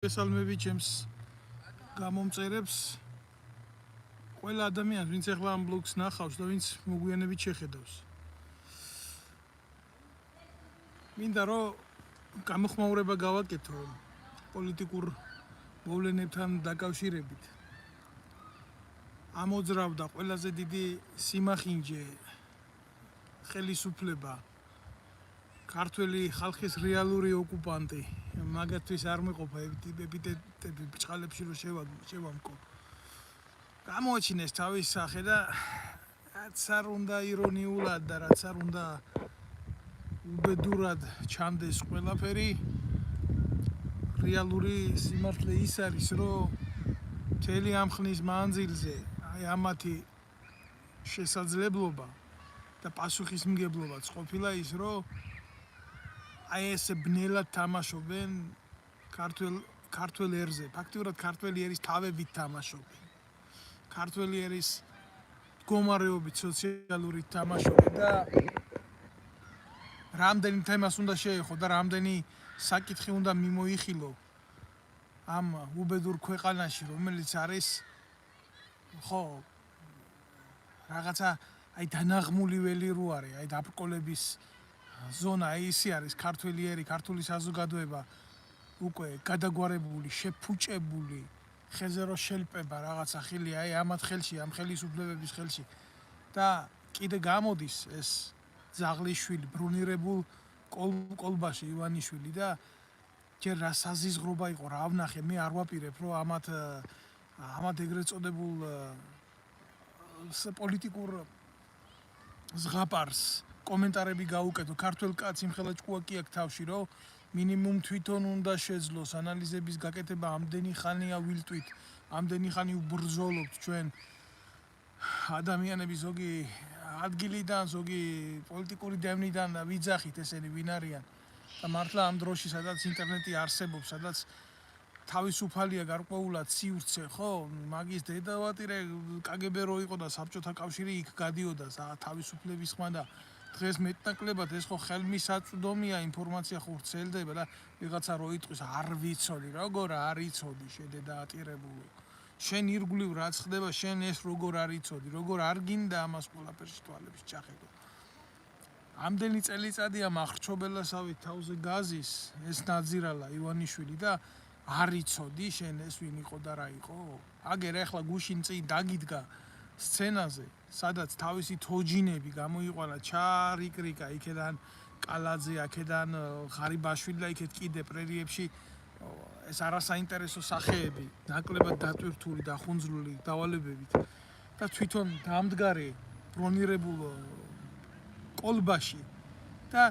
გესალმები ჩემს გამომწერებს ყველა ადამიანს ვინც ახლა ამ ბლოგს ნახავს და ვინც მოგვიანებით შეხედავს. მინდა რომ გამოხმაურება გავაკეთო პოლიტიკურ მოვლენებთან დაკავშირებით. ამოძრავდა ყველაზე დიდი სიმახინჯე ხელისუფლება ქართველი ხალხის რეალური ოკუპანტი მაგათთვის არ მეყოფა ეპიტეტები ბჭყალებში რომ შევამკო. გამოაჩინეს თავის სახე და რაც არ უნდა ირონიულად და რაც არ უნდა უბედურად ჩანდეს ყველაფერი რეალური სიმართლე ის არის რომ მთელი ამ ხნის მანძილზე აი ამათი შესაძლებლობა და პასუხისმგებლობაც ყოფილა ის რომ აი ეს ბნელად თამაშობენ ქართველ ერზე, ფაქტიურად ქართველი ერის თავებით თამაშობენ. ქართველი ერის მდგომარეობით სოციალური თამაშობენ და რამდენი თემას უნდა შეეხო და რამდენი საკითხი უნდა მიმოიხილო ამ უბედურ ქვეყანაში, რომელიც არის ხო რაღაცა აი დანაღმული ველი რო არის, აი დაბრკოლების ზონა ისი არის ქართველი ერი, ქართული საზოგადოება უკვე გადაგვარებული, შეფუჭებული, ხეზე რო შელპება რაღაცა ხილი აი ამათ ხელში, ამ ხელისუფლებების ხელში და კიდე გამოდის ეს ძაღლიშვილი, ბრუნირებულ კოლბაში ივანიშვილი და ჯერ რა საზიზღრობა იყო რა ვნახე, მე არ ვაპირებ რომ ამათ ეგრეთ წოდებულ პოლიტიკურ ზღაპარს კომენტარები გაუკეთო ქართველ კაცს იმხელა ჭკუაკი აქვს თავში რომ მინიმუმ თვითონ უნდა შეძლოს ანალიზების გაკეთება ამდენი ხანია ვილტვით ამდენი ხანი ვბრძოლობთ ჩვენ ადამიანები ზოგი ადგილიდან ზოგი პოლიტიკური დევნიდან და ვიძახით ესენი ვინ არიან და მართლა ამ დროში სადაც ინტერნეტი არსებობს სადაც თავისუფალია გარკვეულად სივრცე ხო მაგის დედავატირე კგბ რო იყო და საბჭოთა კავშირი იქ გადიოდა თავისუფლების ხმა და დღეს მეტნაკლებად ეს ხო ხელმისაწვდომია ინფორმაცია ხო ვრცელდება და ვიღაცა რო იტყვის არ ვიცოდი როგორ არ იცოდი შედედა ატირებულო შენ ირგვლივ რაც ხდება შენ ეს როგორ არ იცოდი როგორ არ გინდა ამას ყველაფერში თვალებს ჩახედო ამდენი წელიწადია მახრჩობელასავით თავზე გაზის ეს ნაძირალა ივანიშვილი და არ იცოდი შენ ეს ვინ იყო და რა იყო აგერ ახლა გუშინ წინ დაგიდგა სცენაზე სადაც თავისი თოჯინები გამოიყვანა ჩარიკრიკა იქედან კალაძე აქედან ღარიბაშვილი და იქეთ კიდე პრერიებში ეს არასაინტერესო სახეები ნაკლებად დატვირთული და ხუნძლული დავალებებით და თვითონ დამდგარი ბრონირებულ კოლბაში და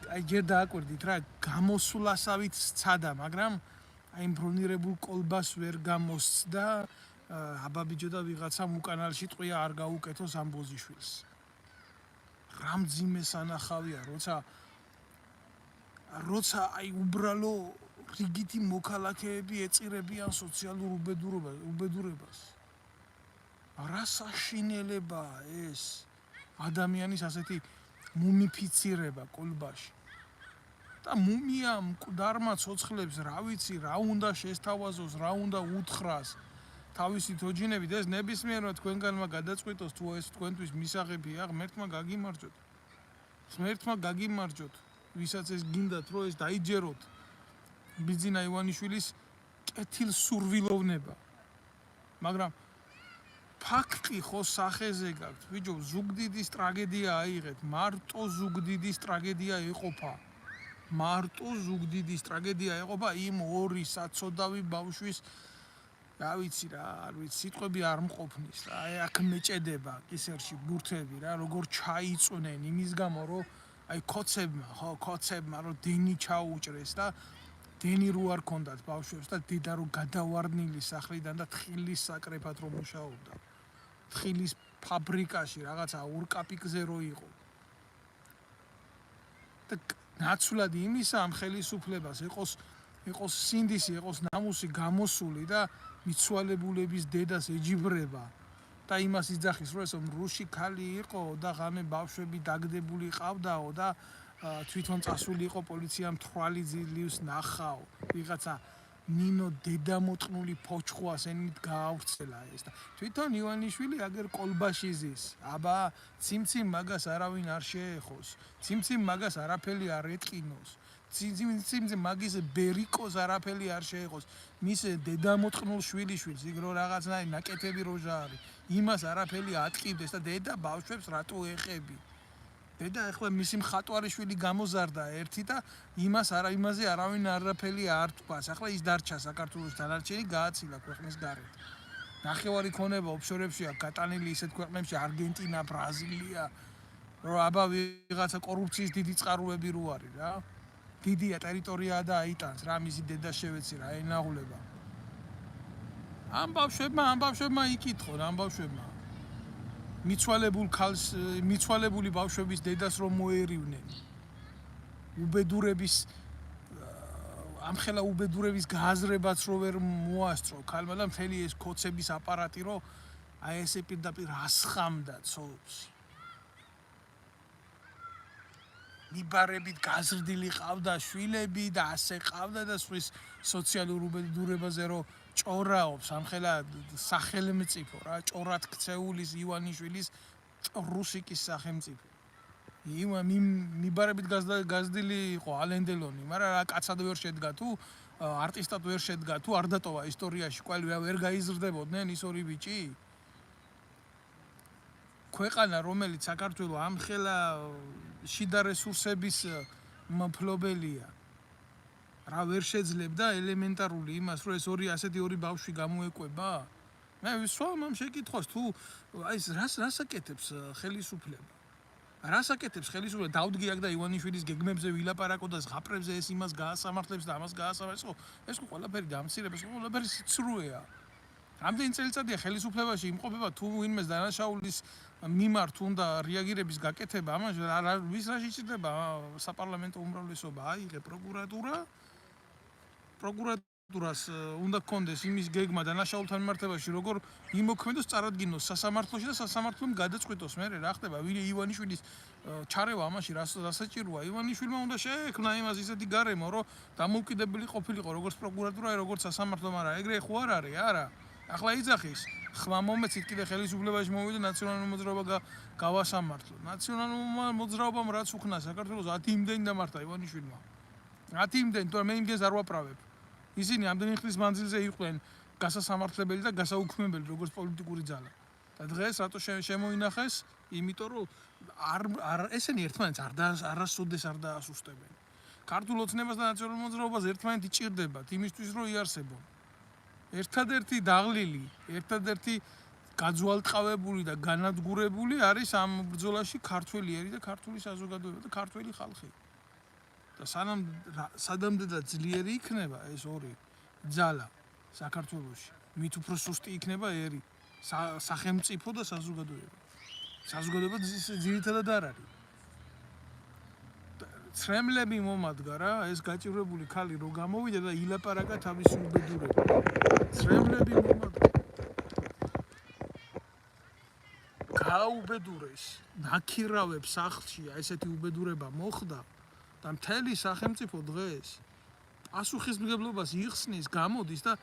აი ჯერ დააკვირდით რა გამოსვლასავით სცადა მაგრამ აი ბრონირებულ კოლბას ვერ გამოსცდა აბაბიჯო და ვიღაცამ უკანალში ტყვია არ გაუკეთოს ამბოზიშვილს. რამძიმე სანახავია, როცა აი უბრალო რიგითი მოქალაქეები ეწირებიან სოციალურ უბედურებას. რა საშინელებაა ეს ადამიანის ასეთი მუმიფიცირება კოლბაში. და მუმია მკვდარმა ცოცხლებს რა ვიცი, რა უნდა შესთავაზოს, რა უნდა უთხრას. თავისი თოჯინებით ეს ნებისმიერმა თქვენგანმა გადაწყვიტოს თუ ეს თქვენთვის მისაღებია ღმერთმა გაგიმარჯოთ. ღმერთმა გაგიმარჯოთ, ვისაც ეს გინდათ რომ ეს დაიჯეროთ. ბიძინა ივანიშვილის კეთილსურვილოვნება. მაგრამ ფაქტი ხო სახეზე გაქვთ. ბიჭო, ზუგდიდის ტრაგედია აიღეთ, მარტო ზუგდიდის ტრაგედია ეყოფა. მარტო ზუგდიდის ტრაგედია ეყოფა იმ ორი საცოდავი ბავშვის რა ვიცი რა, არ ვიცი, სიტყვები არ მყოფნის რა, აი აქ მეჭედება კისერში ბურთები რა, როგორ ჩაიწვნენ იმის გამო რომ აი კოცებმა რომ დენი ჩაუჭრეს და დენი რო არ ქონდათ ბავშვებს და დედა რო გადავარდნილი სახლიდან და თხილის საკრეფად რომ მუშაობდა. თხილის ფაბრიკაში რაღაცა ურკაპიკზე რო იყო. და ნაცვლად იმისა ამ ხელისუფლებას იყოს სინდისი, იყოს ნამუსი გამოსული და მიცვალებულების დედას ეჯიბრება და იმას იძახის რომ ეს რუში ქალი იყო და ღამე ბავშვები დაგდებული ყავდაო და თვითონ წასული იყო პოლიციამ თვალი ძლივს ნახაო ვიღაცა ნინო დედამოწყნული ფოჩხვას ენით გაავრცელა ეს და თვითონ ივანიშვილი აგერ კოლბაში ზის. აბა ციმციმ მაგას არავინ არ შეეხოს. ციმციმ მაგას არაფერი არ ეტყინოს. ციმციმ მაგის ბერიკოს არაფერი არ შეეხოს. მის დედამოწყნულ შვილიშვილს იქ რო რაღაცნაირი ნაკეთები როჟა არის. იმას არაფერი ატყიდეს და დედა ბავშვებს რატო ეხები? დედა ახლა მისი მხატვარიშვილი გამოზარდა ერთი და იმაზე არავინ არაფერი არ თქვას. ახლა ის დარჩა საქართველოს დანარჩენი გააცილა ქვეყნის გარეთ. ნახევარი ქონება ოფშორებში აქვს გატანილი ისეთ ქვეყნებში არგენტინა, ბრაზილია, რომ აბა ვიღაცა კორუფციის დიდი წყაროები რო არის რა. დიდია ტერიტორია და აიტანს რა მისი დედა შევეცი რა ენაღულება. ამ ბავშვებმა იკითხონ ამ ბავშვებმა. მიცვალებული ბავშვების დედას რომ მოერივნენ. ამხელა უბედურების გააზრებაც რო ვერ მოასწრო ქალმა და მთელი ეს ქოცების აპარატი რო აი ესე პირდაპირ ასხამდა ცოლს. მიბარებით გაზრდილი ყავდა შვილები და ასე ყავდა და სხვის სოციალურ უბედურებაზე რო ჭორაობს ამხელა სახელმწიფო რა ჭორად ქცეულის ივანიშვილის რუსიკის სახელმწიფო. მიბარებით გაზრდილი იყო ალენდელონი, მაგრამ რა კაცად ვერ შედგა თუ არტისტად ვერ შედგა თუ არ დატოვა ისტორიაში ყველი ვერ გაიზრდებოდნენ ის ორი ბიჭი? ქვეყანა რომელიც საქართველოს ამხელა შიდა რესურსების მფლობელია რა ვერ შეძლებდა ელემენტარული იმას რომ ეს ასეთი ორი ბავშვი გამოეკვება? მე ვისვამ ამ შეკითხვას თუ აი რას აკეთებს ხელისუფლება? რას აკეთებს ხელისუფლება? დავდგი აქ და ივანიშვილის გეგმებზე ვილაპარაკო და ზღაპრებზე ეს იმას გაასამართლებს და ამას გაასამართლებს. ეს ხო ყველაფერი დამცირება, ეს ყველაფერი სიცრუეა. რამდენი წელიწადია ხელისუფლებაში იმყოფება თუ ვინმეს დანაშაულის მიმართ უნდა რეაგირების გაკეთება, ამას ვის რა შეჭირდება საპარლამენტო უმრავლესობა? აიღე პროკურატურას უნდა გქონდეს იმის გეგმა დანაშაულთან მიმართებაში, როგორ იმოქმედოს წარადგინოს სასამართლოში და სასამართლომ გადაწყვიტოს მე რა ხდება ივანიშვილის ჩარევა ამაში რასაჭიროა. ივანიშვილმა უნდა შეექმნა იმას ისეთი გარემო, რომ დამოუკიდებელი ყოფილიყო როგორც პროკურატურა, როგორც სასამართლო, მაგრამ ეგრე ხო არ არის, არა. ახლა იძახის ხმა მომეცით კიდე ხელისუფლებაში მოვიდა ნაციონალური მოძრაობა გავასამართლო. ნაციონალურმა მოძრაობამ რაც უხნა საქართველოს 10 იმდენი დამართა ივანიშვილმა. 10 იმდენი, თორემ მე იმდენს არ ვაправებ. ისინი ამდენი ხნის მანძილზე იყვნენ გასასამართლებელი და გასაუქმებელი როგორც პოლიტიკური ძალა. და დღეს რატო შემოინახეს? იმიტომ რომ ესენი ერთმანეთს არასოდეს არ დაასუსტებენ. ქართულ ოცნებას და ნაციონალურ მოძრაობას ერთმანეთი ჭირდებათ იმისთვის რომ იარსებონ. ერთადერთი დაღლილი, ერთადერთი გაძვალტყავებული და განადგურებული არის ამ ბრძოლაში ქართველი ერი და ქართული საზოგადოება და ქართველი ხალხი. და სადამდე და ძლიერი იქნება ეს ორი ძალა საქართველოში, მით უფრო სუსტი იქნება ერი, სახელმწიფო და საზოგადოება. საზოგადოება ძირითადად არ არის. ცრემლები მომადგა რა, ეს გაჭირვებული ქალი რო გამოვიდა და ილაპარაკა თავისი უბედურება. ცრემლები მომადგა. გააუბედურეს, ნაქირავებს სახლში ესეთი უბედურება მოხდა და მთელი სახელმწიფო დღეს პასუხისმგებლობას იხსნის, გამოდის და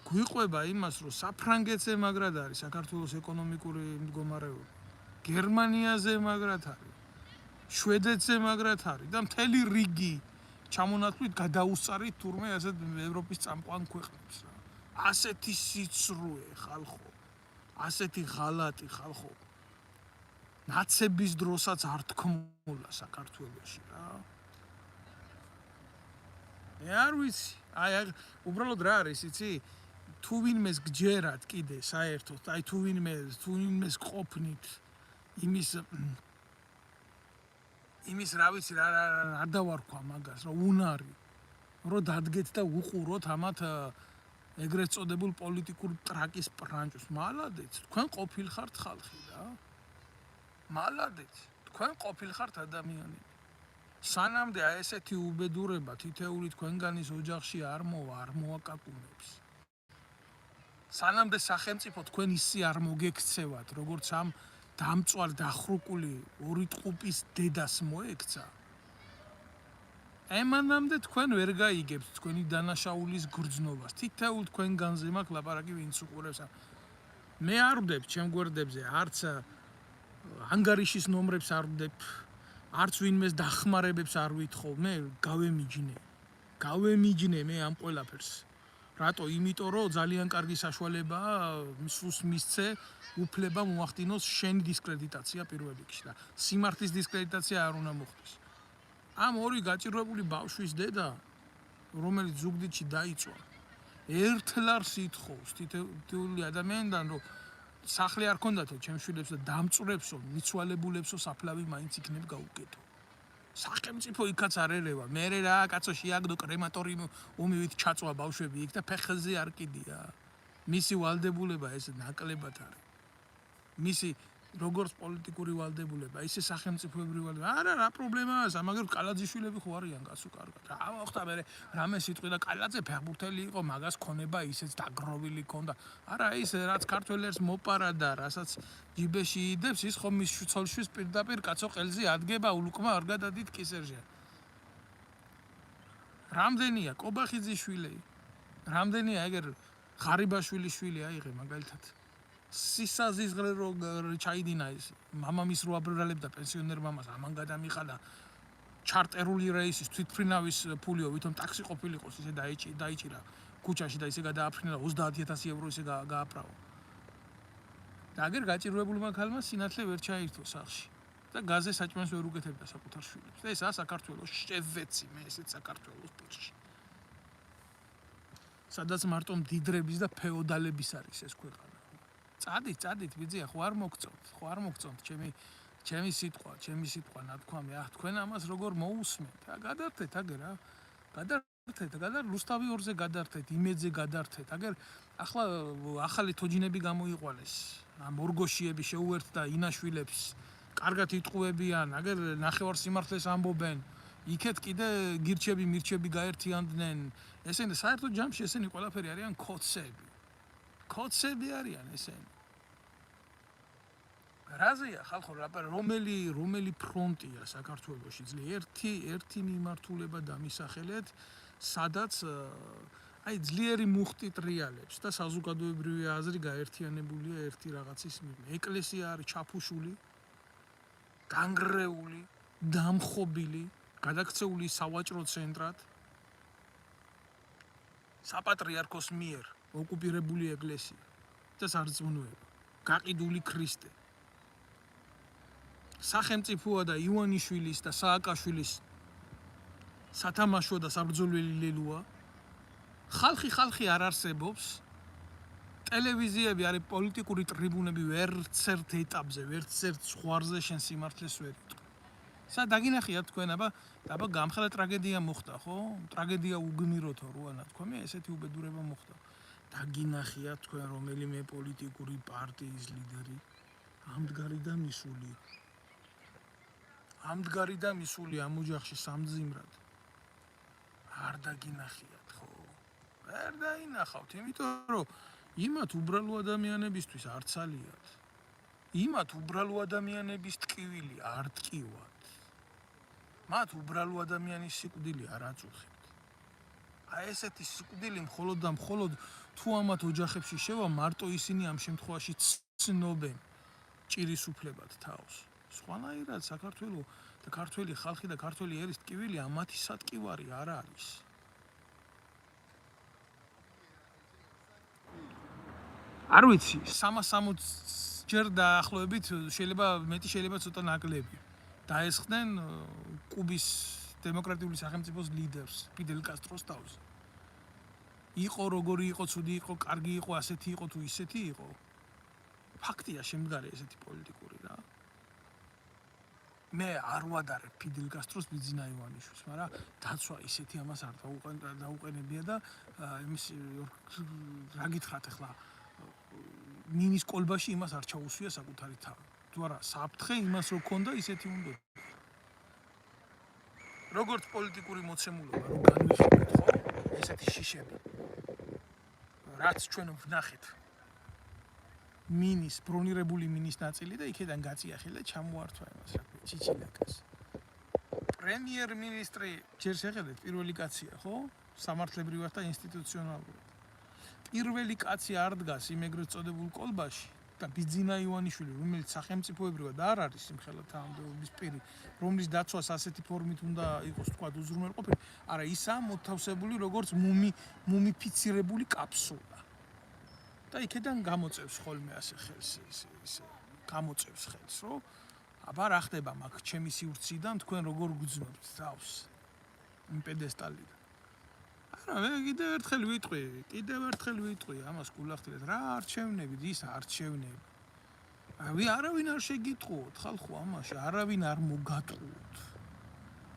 გვიყვება იმას, რომ საფრანგეთს ემაგრად არის საქართველოს ეკონომიკური მდგომარეობა. გერმანიაზე ემაგრად არის. შვედეთს ემაგრად არის და მთელი რიგი ჩამონათვლით გადაუსწარით თურმე ასეთ ევროპის წამყვან ქვეყნებს რა. ასეთი სიცრუე ხალხო, ასეთი ღალატი ხალხო. ნაცების დროსაც არ თქმულა საქართველოში რა. მე არ ვიცი, აი უბრალოდ რა არის, იცი? თუ ვინმეს გჯერათ კიდე საერთოდ, აი თუ ვინმეს ყოფნით იმის რა ვიცი რა დავარქვა მაგას, რომ უნარი, რომ დადგეთ და უყუროთ ამათ ეგრეთ წოდებულ პოლიტიკურ ტრაკის პრანჭოს. მალადეც, თქვენ ყოფილხართ ხალხი რა. მალადეც, თქვენ ყოფილხართ ადამიანები. სანამდე აი ესეთი უბედურება თითეული თქვენგანის ოჯახში არ მოაკაკუნებს. სანამდე სახელმწიფო თქვენ ისე არ მოგექცევათ, როგორც ამ დამწვარ დახრუკული ორი ტყუპის დედას მოექცა. ემანამდე თქვენ ვერ გაიგებთ თქვენი დანაშაულის გრძნობას. თითოეულ თქვენგანზე მაქვს ლაპარაკი, ვინც უყურებს. მე არ ვდებ ჩემ გვერდებზე, არც ანგარიშის ნომრებს არ ვდებ, არც ვინმეს დახმარებებს არ ვითხოვ. მე გავემიჯნე მე ამ ყველაფერს. რატო? იმიტომ რომ ძალიან კარგი საშუალებაა სულს მისცე უფლება მოახდინოს შენი დისკრედიტაცია პირველ რიგში და სიმართლის დისკრედიტაცია არ უნდა მოხდეს. ამ ორი გაჭირვებული ბავშვის დედა, რომელიც ზუგდიდში დაიწვა, ერთლარს ითხოვს თითოეული ადამიანიდან, რომ სახლი არ ქონდათო ჩემ შვილებს და დამწვრებსო, მიცვალებულებსო საფლავი მაინც იქნებ გაუკეთო. სახელმწიფო იქაც არ ერევა. მე რა კაცო შეაგდო კრემატორიუმით ჩაწვა ბავშვები იქ და ფეხზე არ კიდია. მისი ვალდებულება ეს ნაკლებად არის. მისი როგორც პოლიტიკური ვალდებულება, ისე სახელმწიფოებრივი ვალდებულება. არა, რა პრობლემაა, მაგრამ კალაძიშვილები ხო არიან კაცო კარგად. რა მოხდა მე რამე სიტყვი და კალაძე ფეხბურთელი იყო, მაგას ქონება ისეც დაგროვილი ქონდა. არა, ის რაც ქართველებს მოპარა და რასაც ჯიბეში იდებს, ის ხომ მის ცოლშვის პირდაპირ კაცო ყელზე ადგება, ულუკმა არ გადადით კისერზე. რამდენია კობახიძის შვილი? რამდენია ეგერ ღარიბაშვილის შვილი აიღე მაგალითად? სისაზიზღრე რო ჩაიდინა ეს მამამის რო აბრალებდა პენსიონერ მამას ამან გადამიხადა ჩარტერული რეისის თვითფრინავის ფულიო ვითომ ტაქსი ყოფილიყოს ისე დაიჭირა ქუჩაში და ისე გადააფრინა 30000 ევრო ისე გააправა და აგერ გაჭირვებულმა ქალმა სინათლე ვერ ჩაირთო სახლში და გაზზე საჭმელს ვერ უკეთებდა საკუთარ შვილებს და ესაა საქართველოს შევეცი მე ესეც საქართველოს პირში სადაც მარტო მდიდრების და ფეოდალების არის ეს ქვეყანა წადით ბიძია ხო არ მოგწონთ ჩემი სიტყვა ნათქვამი თქვენ ამას როგორ მოусმენთ გადართეთ აგერ რუსთავი 2-ზე გადართეთ იმედზე გადართეთ აგერ ახლა ახალი თოჯინები გამოიყვანეს ამ ორგოშიები შეუერთდა ინაშვილებს კარგად იტყუებიან აგერ ნახევარ სიმართლეს ამბობენ იქეთ კიდე გირჩები მირჩები გაერთიანდნენ ესენი საერთოდ ჯამში ესენი ყველაფერი არიან კოცები არიან ესენი. რაზეა ხალხო რომელი ფრონტია საქართველოში ერთი მიმართულება დამისახელეთ, სადაც აი ძლიერი მუხტი ტრიალებს და საზოგადოებრივი აზრი გაერთიანებულია ერთი რაღაცის მიერ. ეკლესია არის ჩაფუშული, განგრეული, დამხობილი, გადაქცეული სავაჭრო ცენტრად საპატრიარქოს მიერ ოკუპირებული ეკლესია და სარწმუნოება, გაყიდული ქრისტე. სახელმწიფოა და ივანიშვილის და სააკაშვილის სათამაშო და საბრძოლველი ლელუა. ხალხი არ არსებობს. ტელევიზიები არის პოლიტიკური ტრიბუნები ვერცერთ ეტაპზე, ვერცერთ ზღვარზე შენ სიმართლეს ვერ იტყვი. დაგინახიათ თქვენ, აბა გამხელა ტრაგედია მოხდა, ხო? ტრაგედია უგმიროთო როა ნათქვამი, ესეთი უბედურება მოხდა. დაგინახიათ თქვენ რომელიმე პოლიტიკური პარტიის ლიდერი ამდგარი და მისული ამ ოჯახში სამძიმრად არ დაგინახიათ, ხო? ვერ დაინახავთ, იმიტომ რომ იმათ უბრალო ადამიანებისთვის არ ცალიათ. იმათ უბრალო ადამიანების ტკივილი არ ტკივათ. მათ უბრალო ადამიანის სიკვდილი არ აწუხებთ. აი ესეთი სიკვდილი მხოლოდ და მხოლოდ თუ ამათ ოჯახებში შევა, მარტო ისინი ამ შემთხვევაში ცნობენ ჭირის უფლებად თავს. სხვანაირად საქართველო და ქართველი ხალხი და ქართველი ერის ტკივილი ამათი სატკივარი არ არის. არ ვიცი, 360 ჯერ დაახლოებით შეიძლება ცოტა ნაკლები. დაესხდნენ კუბის დემოკრატიული სახელმწიფოს ლიდერს, ფიდელ კასტროს თავს. იყო როგორი იყო, ცუდი იყო, კარგი იყო, ასეთი იყო თუ ისეთი იყო. ფაქტია შემდგარი ესეთი პოლიტიკური რა. მე არ ვადარებ ფიდელ კასტროს ბიძინა ივანიშვილს, მაგრამ დაცვა ისეთი ამას არ დაუყენებია და იმის რა გითხრათ ახლა მინის კოლბაში იმას არ ჩაუსვია საკუთარი თავი. თუ არა, საფრთხე იმას რო ქონდა, ისეთი უნდა. როგორც პოლიტიკური მოცემულობა რო განვიხილეთ, ხო? ესეთი შიშები. რაც ჩვენ ვნახეთ. მინის ბრონირებული მინის ნაწილი და იქიდან გაწიახე და ჩამოართვა იმას რა ქვია, ჩიჩილაკას. პრემიერ-მინისტრი ჯერ შეხედეთ პირველი კაცია, ხო? სამართლებრივად და ინსტიტუციონალურად. პირველი კაცი არ დგას იმ ეგრეთ წოდებულ კოლბაში და ბიძინა ივანიშვილი, რომელიც სახელმწიფოებრივად არ არის იმხელა თანამდებობის პირი, რომლის დაცვას ასეთი ფორმით უნდა იყოს თქვა უზრუნველყოფილი, არა ისაა მოთავსებული როგორც მუმიფიცირებული კაფსულა. და იქიდან გამოწევს ხოლმე ასე ხელს ისე გამოწევს ხელს, რომ აბა რა ხდება მაგ ჩემი სივრციდან თქვენ როგორ გძნობთ თავს იმ პედესტალიდან. არა, მე კიდევ ერთხელ ვიტყვი ამას გულახდილეთ რა არჩევნები, ის არჩევნები. არავინ არ შეგიტყუოთ ხალხო ამაში, არავინ არ მოგატყუოთ.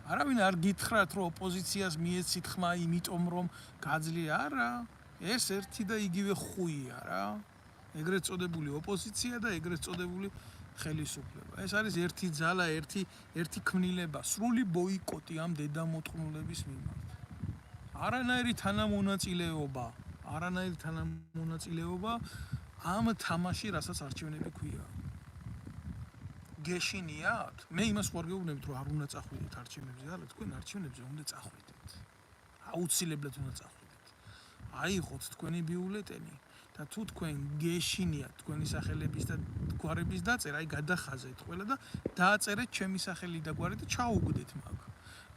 არავინ არ გითხრათ რომ ოპოზიციას მიეცით ხმა იმიტომ რომ გაძლია, არა, ეს ერთი და იგივე ხუია რა. ეგრეთ წოდებული ოპოზიცია და ეგრეთ წოდებული ხელისუფლება. ეს არის ერთი ძალა, ერთი ქმნილება, სრული ბოიკოტი ამ დედამოწყნულების მიმართ. არანაირი თანამონაწილეობა ამ თამაში, რასაც არჩევნები ქვია. გეშინიათ? მე იმას ვარ გეუბნებით, რომ არ უნდა წახვიდეთ არჩევნებზე, არა, თქვენ არჩევნებზე უნდა წახვიდეთ. აუცილებლად უნდა წახვიდეთ. აიღოთ თქვენი ბიულეტენი და თუ თქვენ გეშინიათ თქვენი სახელების და გვარების დაწერა, აი გადახაზეთ ყველა და დააწერეთ ჩემი სახელი და გვარი და ჩაუგდეთ მაგ.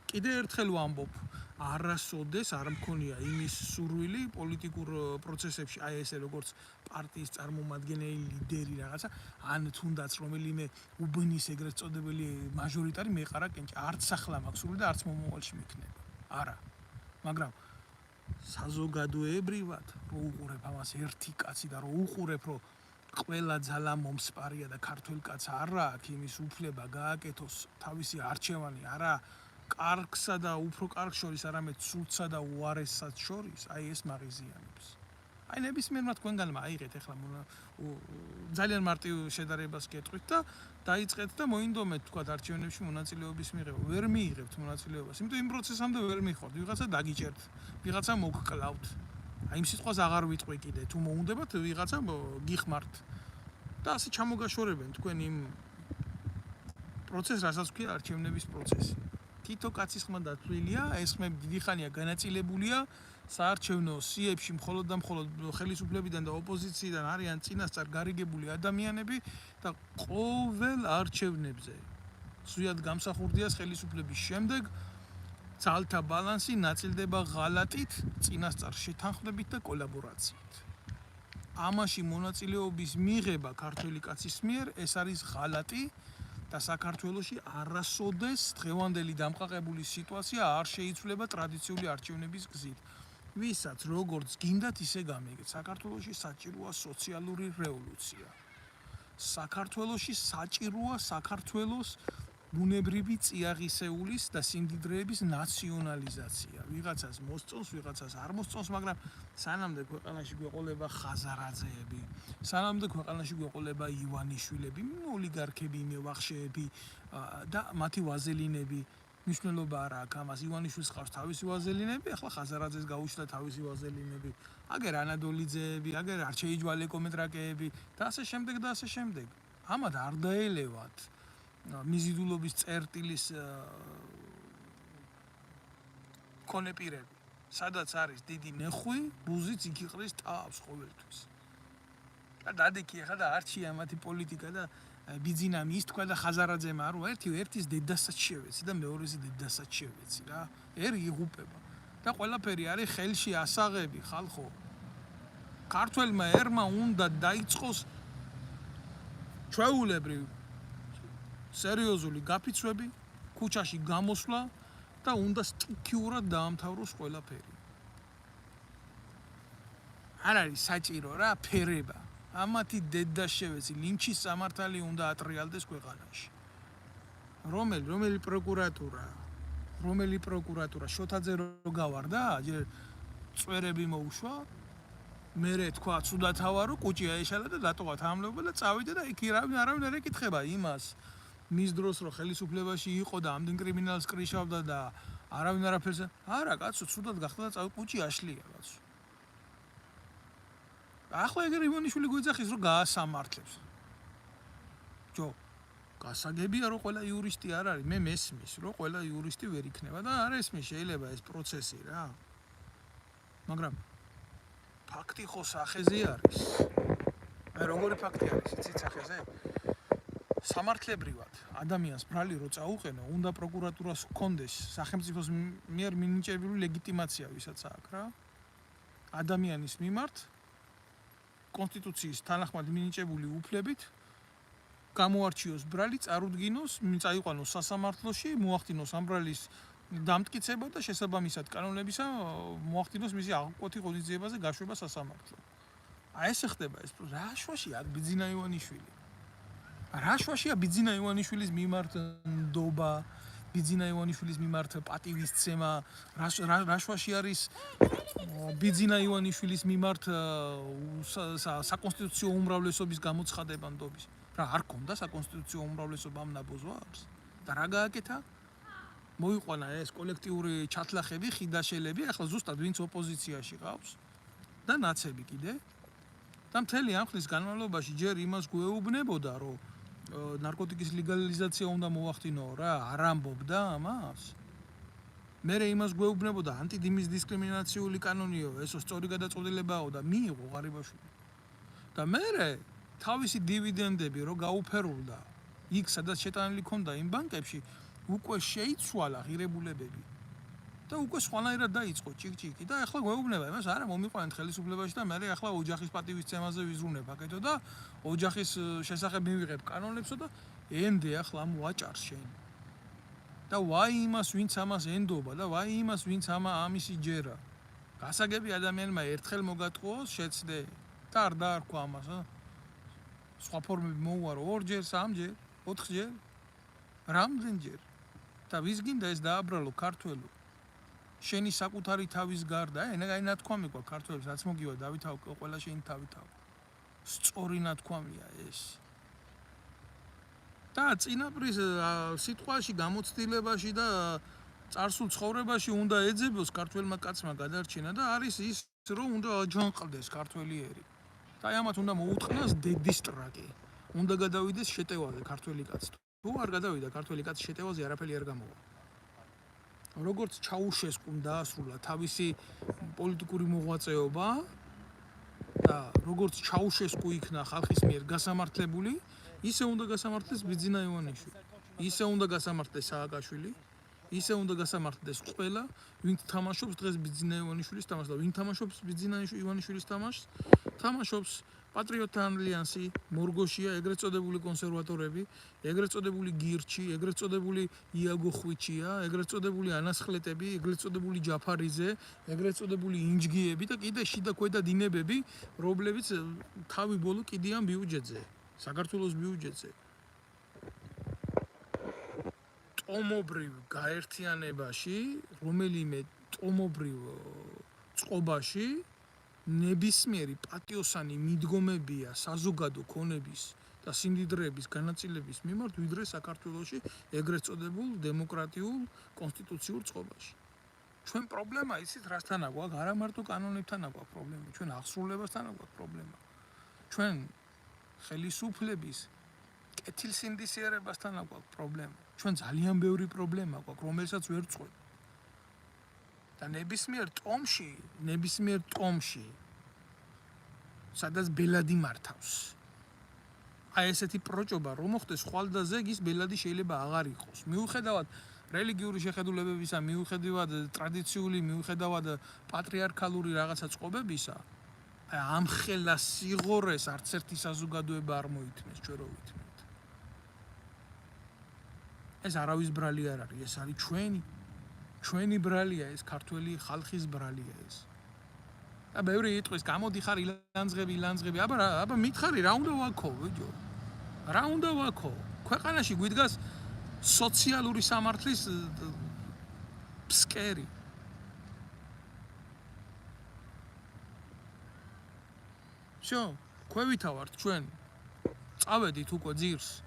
კიდე ერთხელ ვამბობ, არასოდეს არ მქონია იმის სურვილი პოლიტიკურ პროცესებში, აი ესე როგორც პარტიის წარმომადგენელი, ლიდერი რაღაცა, ან თუნდაც რომელიმე უბნის ეგრეთ წოდებული მაჟორიტარი მეყარა კენჭი, არც ახლა მაქვს სურვილი და არც მომავალში მექნება. არა. მაგრამ საზოგადოებრივად რო უყურებ ამას ერთი კაცი და რო უყურებ რომ ყველა ძალა მომსპარია და ქართველ კაცს არ აქვს იმის უფლება გააკეთოს თავისი არჩევანი, არა კარგსა და უფრო კარგ შორის, არამედ სულსა და უარესსაც შორის, აი ეს მაღიზიანებს. აი ნებისმიერმა თქვენგანმა აიღეთ ახლა ძალიან მარტივ შედარებას გეტყვით და დაიწყეთ და მოინდომეთ თქვა არჩევნებში მონაწილეობის მიღება. ვერ მიიღებთ მონაწილეობას, იმიტომ იმ პროცესამდე ვერ მიხართ, ვიღაცა დაგიჭერთ, ვიღაცა მოგკლავთ. აი იმ სიტყვას აღარ ვიტყვი კიდე, თუ მოუნდებათ ვიღაცა გიხმართ. და ასე ჩამოგაშორებენ თქვენ იმ პროცესს, რასაც ქვია არჩევნების პროცესი. თითო კაცის ხმა დათვლილია, ეს ხმები დიდი ხანია განაწილებულია საარჩევნო სიებში მხოლოდ და მხოლოდ ხელისუფლებიდან და ოპოზიციიდან არიან წინასწარ გარიგებული ადამიანები და ყოველ არჩევნებზე სულიად გამსახურდიას ხელისუფლების შემდეგ ძალთა ბალანსი ნაწილდება ღალატით, წინასწარ შეთანხმებით და კოლაბორაციით. ამაში მონაწილეობის მიღება ქართველი კაცის მიერ ეს არის ღალატი და საქართველოში არასოდეს დღევანდელი დამყარებული სიტუაცია არ შეიცვლება ტრადიციული არჩევნების გზით. ვისაც როგორც გინდათ ისე გამიგეთ. საქართველოში საჭიროა სოციალური რევოლუცია. საქართველოში საჭიროა საქართველოს ბუნებრივი წიაღისეულის და სიმდიდრეების ნაციონალიზაცია. ვიღაცას მოსწონს, ვიღაცას არ მოსწონს, მაგრამ სანამდე ქვეყანაში გვეყოლება ხაზარაძეები, სანამდე ქვეყანაში გვეყოლება ივანიშვილები, ოლიგარქები, მევახშეები და მათი ვაზელინები. მნიშვნელობა არ აქვს ამას, ივანიშვილს ყავს თავისი ვაზელინები, ახლა ხაზარაძეს გაუჩნდა თავისი ვაზელინები, აგერ ანადოლიძეები, აგერ არჩეიჯვალე კომეტრაკეები და ასე შემდეგ და ასე შემდეგ. ამათ არ დაელევათ მიზიდულობის წერტილის კონეპირები, სადაც არის დიდი ნეხვი, ბუზიც იქ იყრის თავს ყოველთვის. და დადექი ახლა და არჩია მათი პოლიტიკა და ბიძინა მისთქვა და ხაზარაძემ არო ერთის დედასაც შევეცი და მეორეს დედასაც შევეცი რა. ერი იღუპება და ყველაფერი არის ხელში ასაღები ხალხო. ქართველმა ერმა უნდა დაიწყოს ჩვეულებრივ სერიოზული გაფიცვები, ქუჩაში გამოსვლა და უნდა სტიქიურად დაამთავროს ყველაფერი. არ არის საჭირო რა ფერება. ამათი დედა შევეცი, ლინჩის სამართალი უნდა ატრიალდეს ქვეყანაში. რომელი პროკურატურა შოთაძე რო გავარდა, ჯერ წვერები მოუშვა, მერე თქვა ცუდათავარო, კუჭი აეშალა და დატოვა თანამდებობა და წავიდა და იქ არავინ არ ეკითხება იმას. მის დროს რო ხელისუფლებაში იყო და ამდენ კრიმინალს კრიშავდა და არავინ არაფერს არა კაცო ცუდად გახდა და კუჭი აშლია კაცო. ახლა ეგრე ივანიშვილი გვიძახის რომ გაასამართლებს. გასაგებია რომ ყველა იურისტი არ არის, მე მესმის რომ ყველა იურისტი ვერ იქნება და არ ესმის შეიძლება ეს პროცესი რა. მაგრამ ფაქტი ხო სახეზე არის. აი როგორი ფაქტი არის, იცით სახეზე? სამართლებრივად ადამიანს ბრალი რო წაუყენო, უნდა პროკურატურას ჰქონდეს სახელმწიფოს მიერ მინიჭებული ლეგიტიმაცია, ვისაც აქვს რა. ადამიანის მიმართ კონსტიტუციის თანახმად მინიჭებული უფლებით გამოარჩიოს ბრალი, წარუდგინოს, წაიყვანოს სასამართლოში, მოახდინოს ამ ბრალის დამტკიცება და შესაბამისად კანონებისა მოახდინოს მისი აღკვეთი ღონისძიებაზე გაშვება სასამართლო. აი ეს ხდება ეს რა შვაშია ბიძინა ივანიშვილი. რა შვაშია ბიძინა ივანიშვილის მიმართ ნდობა, ბიძინა ივანიშვილის მიმართ პატივისცემა, რა შვაში არის ბიძინა ივანიშვილის მიმართ საკონსტიტუციო უმრავლესობის გამოცხადება ნდობის. რა არ ქონდა საკონსტიტუციო უმრავლესობა ამ ნაბოზვებს? და რა გააკეთა? მოიყვანა ეს კოლექტიური ჩათლახები, ხიდაშელები, ახლა ზუსტად ვინც ოპოზიციაში ყავს და ნაცები კიდე. და მთელი ამ ხნის განმავლობაში ჯერ იმას გვეუბნებოდა, რომ ნარკოტიკის ლეგალიზაცია უნდა მოახდინო რა, არ ამბობდა ამას. მერე იმას გვეუბნებოდა ანტიდის დისკრიმინაციული კანონიო, ესო სწორი გადაწყვეტილებაო და მიიღო ღარიბაშვილი. და მერე თავისი დივიდენდები რო გაუფერულდა იქ სადაც შეტანილი ქონდა იმ ბანკებში, უკვე შეიცვალა ღირებულებები. და უკვე სხვანაირად დაიწყო ჭიკჭიკი და ახლა გვეუბნება იმას არა მომიყვანეთ ხელისუფლებაში და მე ახლა ოჯახის პატივისცემაზე ვიზრუნებ აკეთო და ოჯახის შესახებ მივიღებ კანონებსო და ენდე ახლა მოაჭარს შენ. და ვაი იმას ვინც ამას ენდობა და ვაი იმას ვინც ამისი ჯერა. გასაგები ადამიანმა ერთხელ მოგატყუოს შეცდე და არ დაარქვა ამას. სხვა ფორმები მოუარო 2-ჯერ, 3-ჯერ, 4-ჯერ. რამდენჯერ? და ვის გინდა ეს დააბრალო ქართველო? შენი საკუთარი თავის გარდა, აი ნათქვამი გქონდა ქართველებს, რაც მოგივა დავითაო, ყველა შენი დავითაო. სწორი ნათქვამია ეს. და წინაპრის სიტყვაში, გამოცდილებაში და წარსულ ცხოვრებაში უნდა ეძებოს ქართველმა კაცმა გადარჩენა და არის ის, რომ უნდა აჯანყდეს ქართველიერი. და აი ამათ უნდა მოუწყნას დედისტრაკი. უნდა გადავიდეს შეტევაზე ქართველი კაცი. თუ არ გადავიდა ქართველი კაცი შეტევაზე, არაფერი არ გამოვა. როგორც ჩაუშესკუმ დაასრულა თავისი პოლიტიკური მოღვაწეობა და როგორც ჩაუშესკუ იქნა ხალხის მიერ გასამართლებული, ისე უნდა გასამართლდეს ბიძინა ივანიშვილი. ისე უნდა გასამართლდეს სააკაშვილი, ისე უნდა გასამართლდეს ყველა, ვინც თამაშობს დღეს ბიძინა ივანიშვილის თამაშს და ვინ თამაშობს ბიძინა ივანიშვილის თამაშს, თამაშობს პატრიოტთა ალიანსი, მორგოშია, ეგრეთ წოდებული კონსერვატორები, ეგრეთ წოდებული გირჩი, ეგრეთ წოდებული იაგო ხვიჩია, ეგრეთ წოდებული ანასხლეტები, ეგრეთ წოდებული ჯაფარიძე, ეგრეთ წოდებული ინჯგიები და კიდე შიდა ქვედა დინებები, რომლებიც თავი ბოლო კიდიან ბიუჯეტზე, საქართველოს ბიუჯეტზე. ტომობრივ გაერთიანებაში, რომელიმე ტომობრივ წყობაში ნებისმიერი პატიოსანი მიდგომებია საზოგადო ქონების და სიმდიდრეების განაწილების მიმართ, ვიდრე საქართველოში ეგრეთ წოდებულ დემოკრატიულ კონსტიტუციურ წყობაში. ჩვენ პრობლემა იცით რასთან აქვს? არა მარტო კანონებთან აქვს პრობლემა, ჩვენ აღსრულებასთან აქვს პრობლემა. ჩვენ ხელისუფლების კეთილსინდისიერებასთან აქვს პრობლემა. ჩვენ ძალიან ბევრი პრობლემა გვაქვს, რომელსაც ვერ წყვეტ. და ნებისმიერ ტომში, სადაც ბელადი მართავს. აი ესეთი პროჭობა რომ მოხდეს ხვალდაზე ის ბელადი შეიძლება აღარ იყოს. მიუხედავად რელიგიური შეხედულებებისა, მიუხედავად ტრადიციული, მიუხედავად პატრიარქალური რაღაცა წყობებისა, აი ამ ხელა სიღორეს არც ერთი საზოგადოება არ მოითმეს, ჩვენ რო ვითმევთ. ეს არავის ბრალი არ არის, ეს არის ჩვენი ბრალია ეს, ქართველი ხალხის ბრალია ეს. და ბევრი იტყვის, გამოდი ხარ ილანძღები, აბა მითხარი რა უნდა ვაქო, ვიჯო? რა უნდა ვაქო? ქვეყანაში გვიდგას სოციალური სამართლის ფსკერი. შო, ქვევითა ვართ ჩვენ. წავედით უკვე ძირს.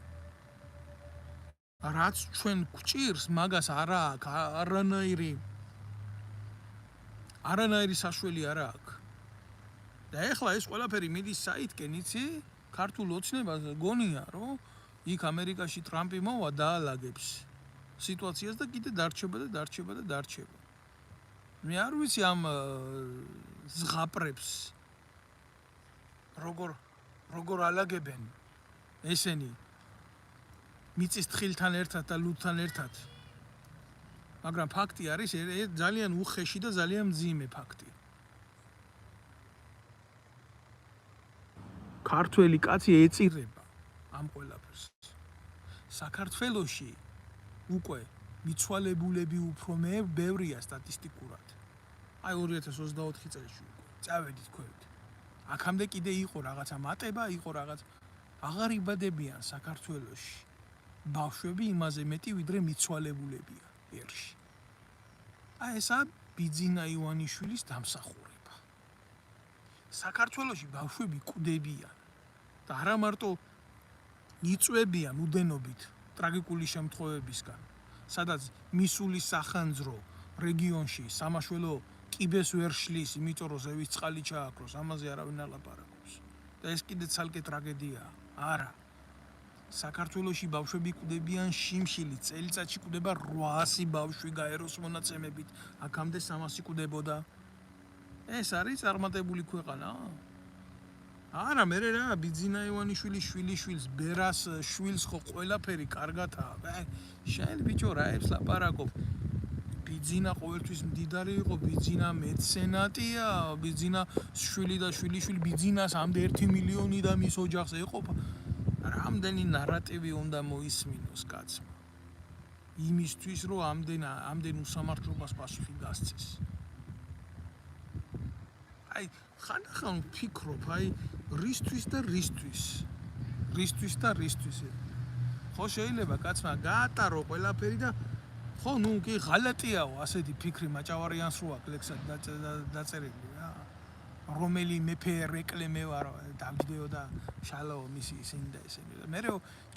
რაც ჩვენ გვჭირს, მაგას არა აქვს, არანაირი საშველი არა აქვს. და ეხლა ეს ყველაფერი მიდის საითკენ, იცი? ქართულ ოცნებას გონია, რომ იქ ამერიკაში ტრამპი მოვა დაალაგებს სიტუაციას და კიდე დარჩება. მე არ ვიცი ამ ზღაპრებს როგორ ალაგებენ ესენი მიწის თხილთან ერთად და ლუდთან ერთად. მაგრამ ფაქტი არის ძალიან უხეში და ძალიან მძიმე ფაქტი. ქართველი კაცი ეწირება ამ ყველაფერს. საქართველოში უკვე მიცვალებულები უფრო ბევრია სტატისტიკურად. აი 2024 წელს უკვე წავედით ქვევით. აქამდე კიდე იყო რაღაცა მატება, იყო რაღაც აღარ იბადებიან საქართველოში. ბავშვები იმაზე მეტი ვიდრე მიცვალებულებია ერში. აი ესა ბიძინა ივანიშვილის დამსახურება. საქართველოში ბავშვები კვდებიან და არა მარტო იწვევიან უდენობით ტრაგიკული შემთხვევებისგან, სადაც მისულის სახანძრო რეგიონში სამაშველო კიბეს ვერ შლის, იმიტომ რომ ზევის წყალი ჩააქროს, ამაზე არავინ არ ლაპარაკობს. და ეს კიდე ცალკე ტრაგედიაა. არა. საქართველოში ბავშვები კვდებიან შიმშილი, წელიწადში კვდება 800 ბავშვი გაეროს მონაცემებით, აქამდე 300 კვდებოდა. ეს არის წარმატებული ქვეყანა? არა, მე რა, ბიძინა ივანიშვილის შვილიშვილს, ბერას შვილს ხო ყველაფერი კარგათაა. შენ ბიჭო რა ებს ლაპარაკობ? ბიძინა ყოველთვის მდიდარი იყო, ბიძინა მეცენატია, ბიძინა შვილი და შვილიშვილი ბიძინას ამდე 1 მილიონი და მის ოჯახს ეყოფა. რამდენი ნარატივი უნდა მოისმინოს კაცმა იმისთვის რომ ამდენ უსამართლობას პასუხი გასცეს. აი ხანდახან ვფიქრობ, აი რისთვის და რისთვის. ხო შეიძლება კაცმა გაატარო ყველაფერი და ხო ნუ კი ღალატიაო ასეთი ფიქრი მაჭავარიანს რო აქვს ლექსად დაწერილი რა. რომელი მეფე რეკლამე ვარ დამჯდეო და შალაო მისი ისინი და ესენი და მე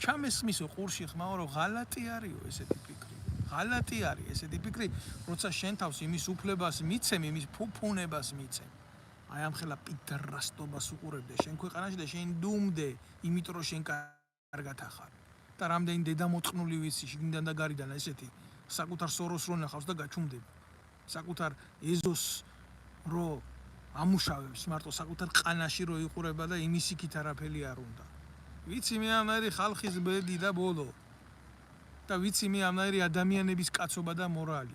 ჩამესმისო ყურში ხმაო რომ ღალატი არისო ესეთი ფიქრი. ღალატი არის ესეთი ფიქრი, როცა შენ თავს იმის უფლებას მიცემ, იმის ფუფუნებას მიცემ. აი ამ ხელა პიდრასტობას უყურებდე შენ ქვეყანაში და შენ დუმდე, იმიტომ რომ შენ კარგად ახარ. და რამდენი დედამოწყნული ვიცი შიგნიდან და გარედან ესეთი საკუთარ სოროს რო ნახავს და გაჩუმდება. საკუთარ ეზოს რო ამუშავებს მარტო საკუთარ ყანაში რო იყურება და იმის იქით არაფერი არ უნდა. ვიცი მე ამერი ხალხის ბედი და ბოლო. და ვიცი მე ამერი ადამიანების კაცობა და მორალი.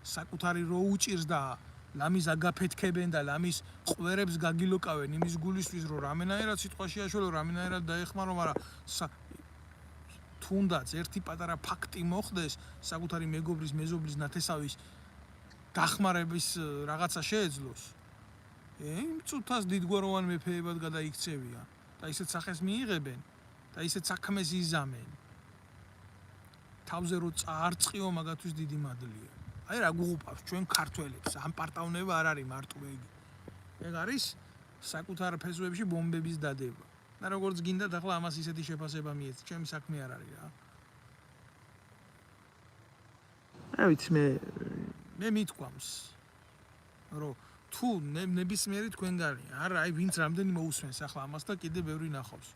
საკუთარი რო უჭირს და ლამის აგაფეთქებენ და ლამის ყვერებს გაგილოკავენ იმის გულისთვის რომ რამენაერად სიტყვაში აშველო, რამენაერად დაეხმარო, მაგრამ თუნდაც ერთი პატარა ფაქტი მოხდეს საკუთარი მეგობრის, მეზობლის, ნათესავის დახმარების რაღაცა შეეძლოს. იმ წუთას დიდგვაროვან მეფეებად გადაიქცევიან და ისეთ სახეს მიიღებენ და ისეთ საქმეს იზამენ. თავზე რო წაარწყიო მაგათვის დიდი მადლია. აი რა გუღუპავს ჩვენ ქართველებს, ამ პარტავნება არ არის მარტო იგი. ეგ არის საკუთარ ფესვებში ბომბების დადება. და როგორც გინდათ ახლა ამას ისეთი შეფასება მიეც, ჩემი საქმე არ არის რა. აი ვიცი მე მithქვამს რომ თუ ნებისმიერი თქვენ გარია, არა აი ვინც რამდენი მოусვენს ახლა ამას და კიდე ბევრი ნახავს.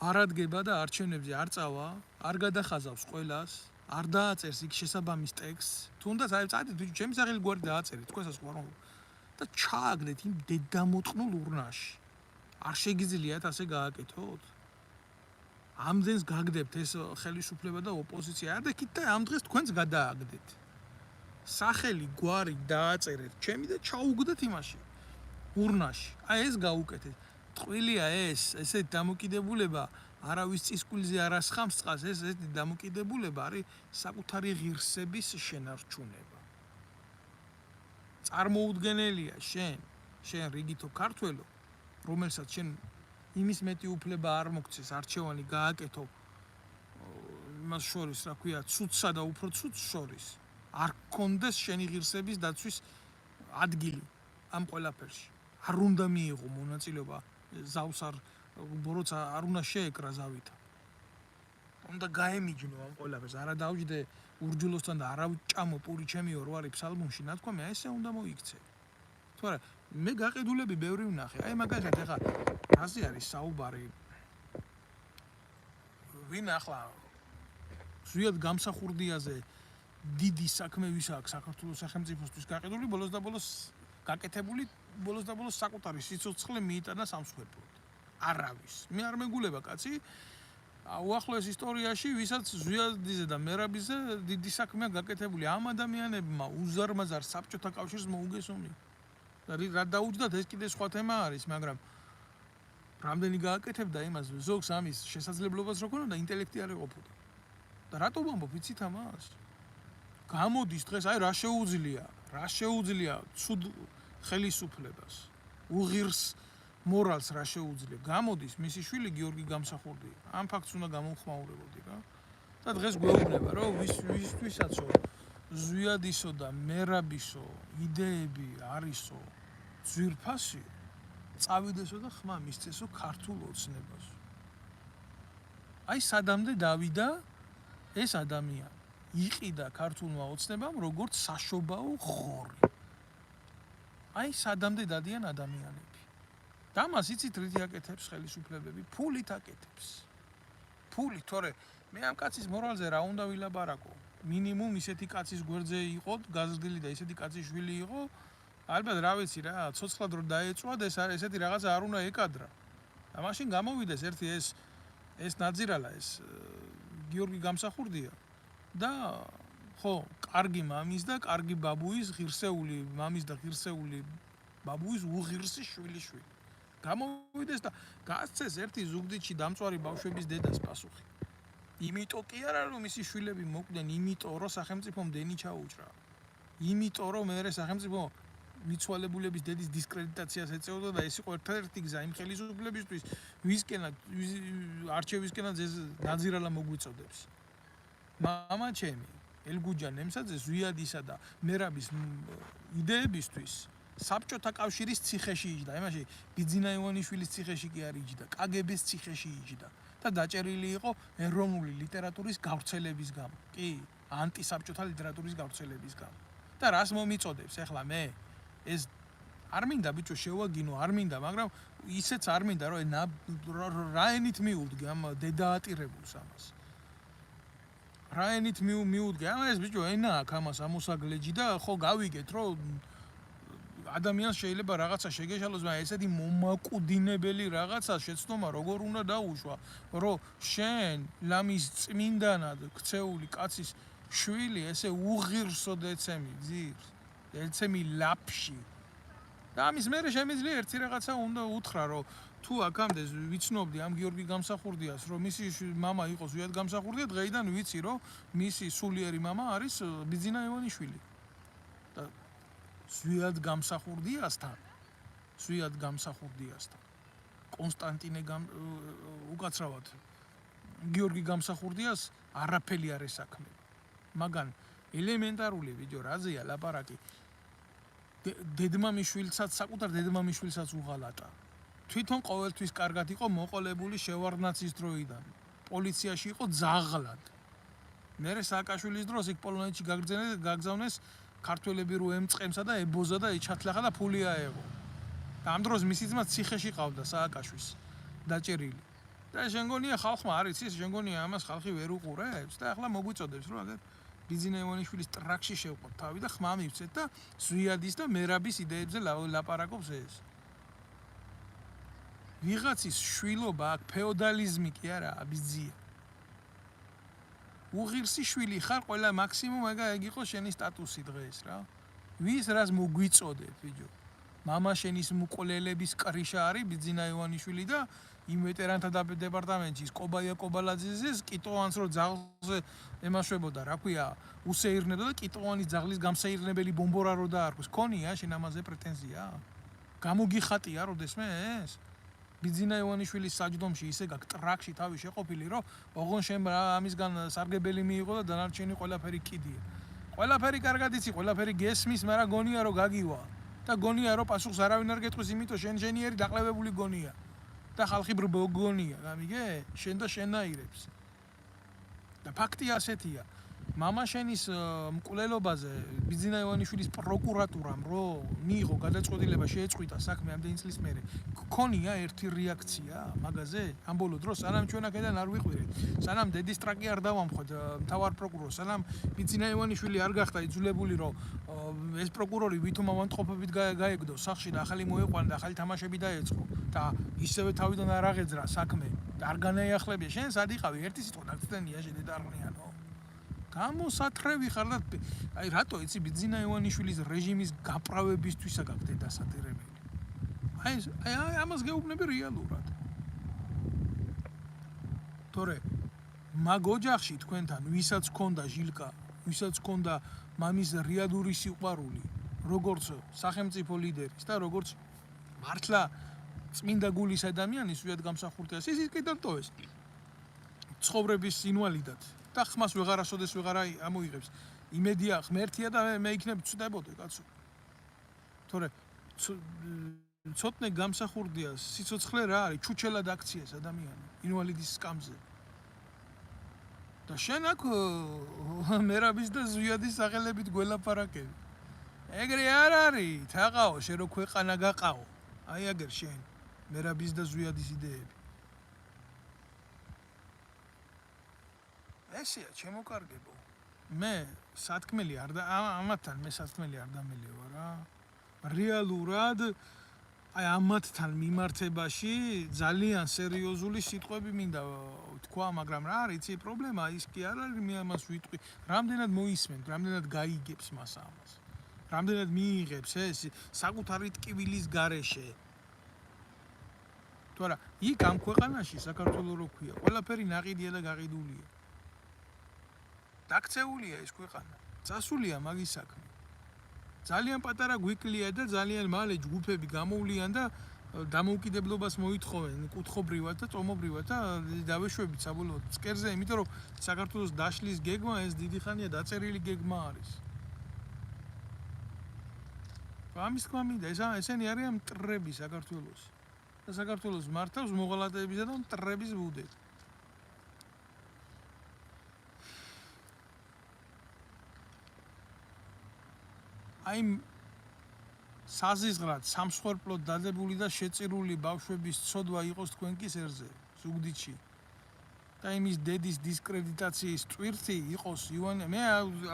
არ ადგება და არჩევნებზე არ წავა, არ გადახაზავს ყველას, არ დააწერს იქ შესაბამის ტექსტს, თუნდაც აი წადით ჩემი სახელი გვარი დააწერეთ, თქვენსაც გვარ და ჩააგდეთ იმ დედამოწყნულ ურნაში. არ შეგიძლიათ ასე გააკეთოთ? ამდენს გაგდებთ ეს ხელისუფლება და ოპოზიცია, არ დაკით და ამ დღეს თქვენც გადააგდეთ. სახელი გვარი დააწერეთ ჩემი და ჩაუგდეთ იმაში ურნაში. აი ეს გაუკეთეთ. ტყუილია ესე დამოკიდებულება არავის წისკვილზე არ ასხამს წყალს, ესეთი დამოკიდებულება არის საკუთარი ღირსების შენარჩუნება. წარმოუდგენელია შენ რიგითო ქართველო, რომელსაც შენ იმის მეტი უფლება არ მოგცეს არჩევანი გააკეთო იმას შორის, რა ქვია, ცუდსა და უფრო ცუდს შორის. არ გქონდეს შენი ღირსების დაცვის ადგილი ამ ყველაფერში. არ უნდა მიიღო მონაწილეობა ზავს როცა არ უნდა შეეკრა ზავითა. უნდა გაემიჯნო ამ ყველაფერს, არა დავჯდე ურჯულოსთან და არა ვჭამო პური ჩემიო რო არის ფსალმუნში, ნათქვამი აი ესე უნდა მოიქცე. თორე მე გაყიდულები ბევრი ვნახე. აი მაგალითად ეხა რაზე არის საუბარი? ვინ ახლა ზუსტად გამსახურდიაზე დიდი საქმე ვის აქვს საქართველოს სახელმწიფოსთვის გაყიდული ბოლოს და ბოლოს გაკეთებული ბოლოს და ბოლოს საკუთარი სიცოცხლე მიიტანა სამსხვერპლოდ. არავის. მე არ მეგულება კაცი უახლოეს ისტორიაში ვისაც ზვიადიზე და მერაბიზე დიდი საქმეა გაკეთებული ამ ადამიანებმა უზარმაზარ საბჭოთა კავშირს მოუგესონი. რა დაუჯდათ ეს კიდე სხვა თემა არის, მაგრამ რამდენი გააკეთებდა იმას ზოგს ამის შესაძლებლობას რო ქონოდა ინტელექტი არ ეყოფოდა. და რატო ვამბობ იცით ამას? გამოდის დღეს აი რა შეუძლია ცუდ ხელისუფლებას უღირს მორალს რა შეუძლია გამოდის მისი შვილი გიორგი გამსახურდია ამ ფაქტს უნდა გამოვხმაურებოდი რა და დღეს გვეუბნება რომ ვისთვისაცო ზვიადისო და მერაბისო იდეები არისო ძვირფასი წავიდესო და ხმა მისცესო ქართულ ოცნებას აი სადამდე დავიდა ეს ადამიანი იყიდა ქართულმა ოცნებამ როგორც საშობაო ხორი აი სადამდე დადიან ადამიანები და მას იცით რითი აკეთებს ხელისუფლებები ფულით აკეთებს ფული თორე მე ამ კაცის მორალზე რა უნდა ვილაპარაკო მინიმუმ ისეთი კაცის გვერდზე იყო გაზრდილი და ისეთი კაცის შვილი იყო ალბათ რა ვიცი რა ცოცხლად რო დაეწვად ეს ესეთი რაღაცა არ უნდა ეკადრა და მაშინ გამოვიდეს ერთი ეს ნაძირალა ეს გიორგი გამსახურდია და ხო კარგი მამის და კარგი ბაბუის ღირსეული მამის და ღირსეული ბაბუის უღირსი შვილი გამოვიდეს და გასცეს ერთი ზუგდიდში დამწვარი ბავშვების დედას პასუხი იმიტომ კი არა რომ მისი შვილები მოკვდნენ იმიტომ რომ სახელმწიფომ დენი ჩაუჭრა იმიტომ რომ მე სახელმწიფო მიცვალებულების დედის დისკრედიტაციას ეწეოდა და ეს იყო ერთ-ერთი გზა იმ ხელისუფლებისთვის ვისკენად არჩევისკენად ეს ნაძირალა მოგვიწოდებს მამა ჩემი ელგუჯან ემსაძე ზვიადისა და მერაბის იდეებისთვის საბჭოთა კავშირის ციხეში იჯდა იმაში ბიძინა ივანიშვილის ციხეში კი არ იჯდა კგბ-ს ციხეში იჯდა და დაჭერილი იყო ეროვნული ლიტერატურის გავრცელების გამო კი ანტისაბჭოთა ლიტერატურის გავრცელების გამო და რას მომიწოდებს ახლა მე ეს არ მინდა ბიჭო შევაგინო არ მინდა მაგრამ ისეც არ მინდა რომ რა ენით მიუდგე ამ დედაატირებულს ამას რა ენით მიუდგე ამ ეს ბიჭო ენა აქვს ამას ამოსაგლეჯი და ხო გავიგეთ რომ ადამიანს შეიძლება რაღაცა შეგეშალოს მაგრამ ესეთი მომაკუდინებელი რაღაცა შეცდომა როგორ უნდა დაუშვა რომ შენ ლამის წმინდანად ქცეული კაცის შვილი ესე უღირსო დეცემი ძირს ელცემი ლაფში და ამის მერე შემიძლია ერთი რაღაცა უნდა უთხრა რომ თუ აქამდე ვიცნობდი ამ გიორგი გამსახურდიას რომ მისი მამა იყო ზვიად გამსახურდია დღეიდან ვიცი რომ მისი სულიერი მამა არის ბიძინა ივანიშვილი და ზვიად გამსახურდიასთან კონსტანტინე უკაცრავად გიორგი გამსახურდიას არაფერი არ ესაქმება მაგან ელემენტარული ვიდეო რაზეა ლაპარაკი დედმამიშვილსაც საკუთარ დედმამიშვილსაც უღალატა თვითონ ყოველთვის კარგად იყო მოყოლებული შევარდნაცის დროიდან პოლიციაში იყო ძაღლად მერე სააკაშვილის დროს იქ პოლონეთში გაგზავნეს ქართველები რო ემწყემსა და ებოზა და ეჩათლახა და ფული აეღო და ამ დროს მისი ძმა ციხეში ყავდა სააკაშვილს დაჭერილი და შენგონია ხალხმა არ იცის შენგონია ამას ხალხი ვერ უყურებს და ახლა მოგვიწოდებს რომ აგერ ბიძინა ივანიშვილის ტრაქში შევყოთ თავი და ხმა მივცეთ და ზვიადის და მერაბის იდეებზე ლაპარაკობს ეს ვიღაცის შვილობა აქ ფეოდალიზმი კი არა ბიძია უღირსი შვილი ხარ ყველა მაქსიმუმ ეგ იყო შენი სტატუსი დღეს რა ვის რას მოგვიწოდებ ბიჭო მამა შენის მუყოლელების კრიშა არის ბიძინა ივანიშვილი და იმ ვეტერანთა დეპარტამენტში კობაია კობალაძეს კიტოვანს რო ძაღლზე ემაშვებოდა რა ქვია უსეირნებდა და კიტოვანის ძაღლის გამსეირნებელი ბომბორა რო დაარქვის ქონია შენ ამაზე პრეტენზია გამოგიხატია როდესმე ეს ბიძინა ივანიშვილის საჯდომში ისე გაქვს ტრაქში თავი შეყოფილი რომ ოღონ შენ ამისგან სარგებელი მიიღო და დანარჩენი ყველაფერი კიდია ყველაფერი კარგად იცი ყველაფერი გესმის მაგრამ გონია რომ გაგივა და გონია რომ პასუხს არავინ არ გეტყვის იმიტომ შენ შენიერი დაყლევებული გონია და ხალხი ბრბოგონია გამიგე შენ და შენაირებს და ფაქტი ასეთია მამაშენის მკვლელობაზე ბიძინა ივანიშვილის პროკურატურამ რო მიიღო გადაწყვეტილება შეეწყვიტა საქმე ამდენი წლის მერე გქონია ერთი რეაქცია მაგაზე ამ ბოლო დროს სანამ ჩვენ აქედან არ ვიყვირეთ სანამ დედის ტრაკი არ დავამხოთ მთავარ პროკურორს სანამ ბიძინა ივანიშვილი არ გახდა იძულებული რომ ეს პროკურორი ვითომ ავანტყოფებით გაეგდო სახში და ახალი მოეყვანა და ახალი თამაშები დაეწყო და ისევე თავიდან არ აღეძრა საქმე და არ განაიახლებია შენ სად იყავი ერთი სიტყვა დაგწდენია შედედარღნიანო გამოსათრევი ხარ და აი რატო იცი ბიძინა ივანიშვილის რეჟიმის გაправებისთვისა გაგდე დასადირებელი აი ამას გეუბნები რეალურად თორე მაგ ოჯახში თქვენთან ვისაც ჰქონდა ჟილკა ვისაც ჰქონდა მამის რეალური სიყვარული როგორც სახელმწიფო ლიდერის და როგორც მართლა წმინდა გულის ადამიანის ვიად გამსახურდას ის კიდევ ტოვეს ცხოვრების ინვალიდად და ხმას ვეღარასოდეს ვეღარა ამოიღებს იმედია ღმერთია და მე იქნებ ცდებოდე კაცო თორე ცოტნე გამსახურდია სიცოცხლე რა არის ჩუჩელად აქციეს ადამიანი ინვალიდის სკამზე და შენ აქ მერაბის და ზვიადის სახელებით გველაპარაკები ეგრე არ არის თაყაო შენ რო ქვეყანა გაყაო აი აგერ შენ მერაბის და ზვიადის იდეები ესეა ჩემო კარგებო მე სათქმელი არ და ამათთან მე სათქმელი არ დამელევა რა რეალურად აი ამათთან მიმართებაში ძალიან სერიოზული სიტყვები მინდა თქვა მაგრამ რა არის იცი პრობლემა ის კი არ არის მე ამას ვიტყვი რამდენად მოისმენთ რამდენად გაიგებს მას ამას რამდენად მიიღებს ეს საკუთარი ტკივილის გარეშე თორე იქ ამ ქვეყანაში საქართველოს რო ქვია ყველაფერი ნაყიდია და გაყიდულია დაქცეულია ეს ქვეყანა წასულია მაგის საქმე ძალიან პატარა გვიკლია და ძალიან მალე ჯგუფები გამოვლიან და დამოუკიდებლობას მოითხოვენ კუთხობრივად და წომობრივად და დავეშვებით საბოლოოდ წკერზე იმიტომ რომ საქართველოს დაშლის გეგმა ეს დიდი ხანია დაწერილი გეგმა არის ამის თქმა მინდა ესენი არიან მტრები საქართველოს და საქართველოს მართავს მოღალატეებისა და მტრების ბუდე აი საზიზღრად სამსხვერპლოდ დადებული და შეწირული ბავშვების ცოდვა იყოს თქვენ კისერზე ზუგდიდში და იმის დედის დისკრედიტაციის ტვირთი იყოს ივანე მე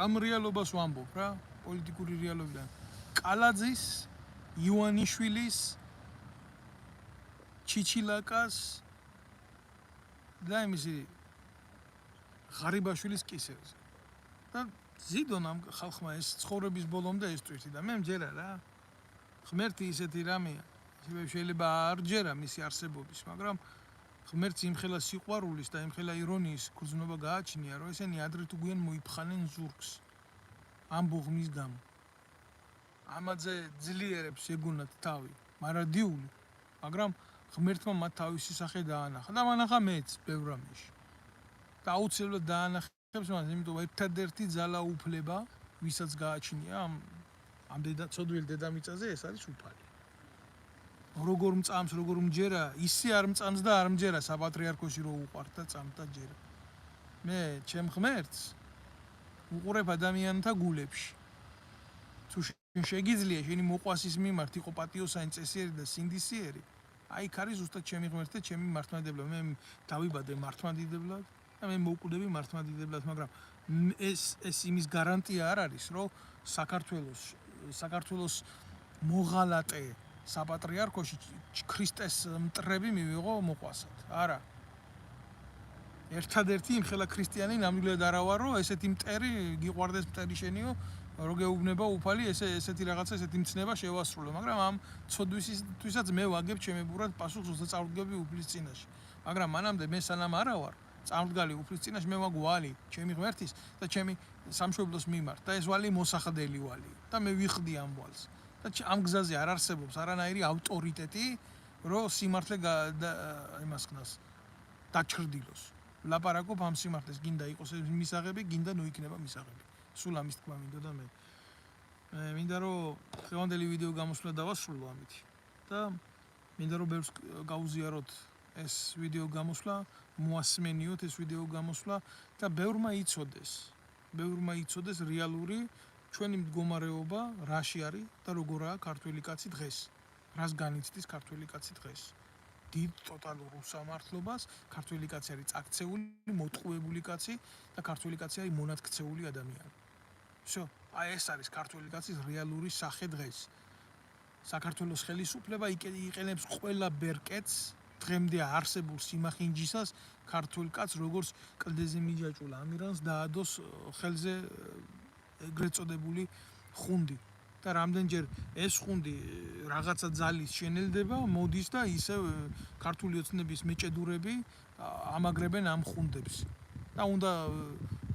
ამ რეალობას ვამბობ რა პოლიტიკური რეალობიდან კალაძის ივანიშვილის ჩიჩილაკას და იმისი ღარიბაშვილის კისერზე და ზიდონ ამ ხალხმა ეს ცხოვრების ბოლომდე ეს ტვირთი და მე მჯერა რა ღმერთი ისეთი რამეა შეიძლება არ ჯერა მისი არსებობის მაგრამ ღმერთს იმხელა სიყვარულის და იმხელა ირონიის გრძნობა გააჩნია რომ ესენი ადრე თუ გვიან მოიფხანენ ზურგს ამ ბუღმის გამო ამაზე ძლიერებს ეგონათ თავი მარადიული მაგრამ ღმერთმა მათ თავისი სახე დაანახა და მანახა მეც ბევრ რამეში და აუცილებლად დაანახა იმიტომ ერთადერთი ძალა უფლება ვისაც გააჩნია ამ ცოდვილ დედამიწაზე ეს არის უფალი როგორ მწამს როგორ მჯერა ისე არ მწამს და არ მჯერა საპატრიარქოში რო უყართ და წამთ და ჯერა მე ჩემ ღმერთს უყურებ ადამიანთა გულებში თუ შეგიძლია შენი მოყვასის მიმართ იყო პატიოსანი წესიერი და სინდისიერი აი იქ არის ზუსტად ჩემი ღმერთი და ჩემი მართლმადიდებლად მე დავიბადე მართლმადიდებლად და მე მოვკვდები მართლმადიდებლად მაგრამ ეს იმის გარანტია არ არის რომ საქართველოს მოღალატე საპატრიარქოში ქრისტეს მტრები მივიღო მოყვასად არა ერთადერთი იმხელა ქრისტიანი ნამდვილად არა ვარ რომ ესეთი მტერი გიყვარდეს მტერი შენიო რო გეუბნება უფალი ესეთი რაღაცა ესეთი მცნება შევასრულო მაგრამ ამ ცოდვისთვისაც მე ვაგებ ჩემებურად პასუხს და წავდგები უფლის წინაშე მაგრამ მანამდე მე სანამ არა ვარ წამდგალი უფლის წინაშე მე ვაგვალი ჩემი ღმერთის და ჩემი სამშობლოს მიმართ და ეს ვალი მოსახდელი ვალი და მე ვიხდი ამ ვალს და ამ გზაზე არ არსებობს არანაირი ავტორიტეტი რომ სიმართლე იმას ხნას დაჩრდილოს ლაპარაკობ ამ სიმართლეს გინდა იყოს ეს მისაღები გინდა ნუ იქნება მისაღები სულ ამის თქმა მინდა და მე მინდა რომ დღევანდელი ვიდეო გამოსვლა დავასრულო ამით და მინდა რომ ბევრს გაუზიაროთ ეს ვიდეო გამოსვლა მოასმენიოთ ეს ვიდეო გამოსვლა და ბევრმა იცოდეს ბევრმა იცოდეს რეალური ჩვენი მდგომარეობა რაში არის და როგორაა ქართველი კაცი დღეს. რას განიცდის ქართველი კაცი დღეს. დიდ ტოტალურ უსამართლობას, ქართველი კაცი არის წაქცეული, მოტყუებული კაცი და ქართველი კაცი არის მონათქცეული ადამიანი. всё, აი ეს არის ქართველი კაცის რეალური სახე დღეს. საქართველოს ხელისუფლება იყენებს ყველა ბერკეტს დღემდე არსებულ სიმახინჯისას ქართულ კაცს როგორც კლდეზე მიჯაჭულ ამირანს დაადოს ხელზე ეგრეთ წოდებული ხუნდი და რამდენჯერ ეს ხუნდი რაღაცა ძალის შენელდება მოდის და ისევ ქართული ოცნების მეჭედურები ამაგრებენ ამ ხუნდებს და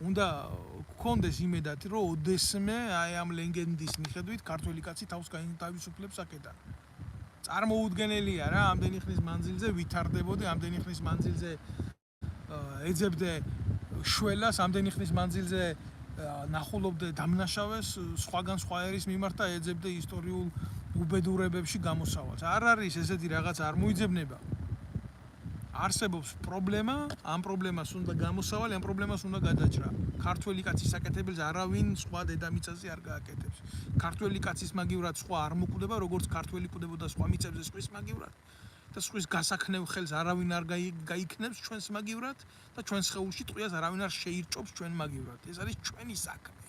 უნდა გქონდეს იმედად რომ ოდესმე აი ამ ლეგენდის მიხედვით ქართველი კაცი თავს გაინთავისუფლებს აქედან. წარმოუდგენელია რა ამდენი ხნის მანძილზე ვითარდებოდი, ამდენი ხნის მანძილზე ეძებდე შველას, ამდენი ხნის მანძილზე ნახულობდე დამნაშავეს სხვაგან სხვა ერის მიმართ და ეძებდე ისტორიულ უბედურებებში გამოსავალს. არ არის ესეთი რაღაც არ მოიძებნება. არსებობს პრობლემა, ამ პრობლემას უნდა გამოსავალი, ამ პრობლემას უნდა გადაჭრა. ქართველი კაცის საკეთებელს არავინ სხვა დედამიწაზე არ გააკეთებს. ქართველი კაცის მაგივრად სხვა არ მოკვდება, როგორც ქართველი კვდებოდა სხვა მიწებზე სხვის მაგივრად. და სხვის გასაქნევ ხელს არავინ არ გაიქნებს ჩვენს მაგივრად და ჩვენს სხეულში ტყვიას არავინ არ შეირჭობს ჩვენ მაგივრად. ეს არის ჩვენი საქმე.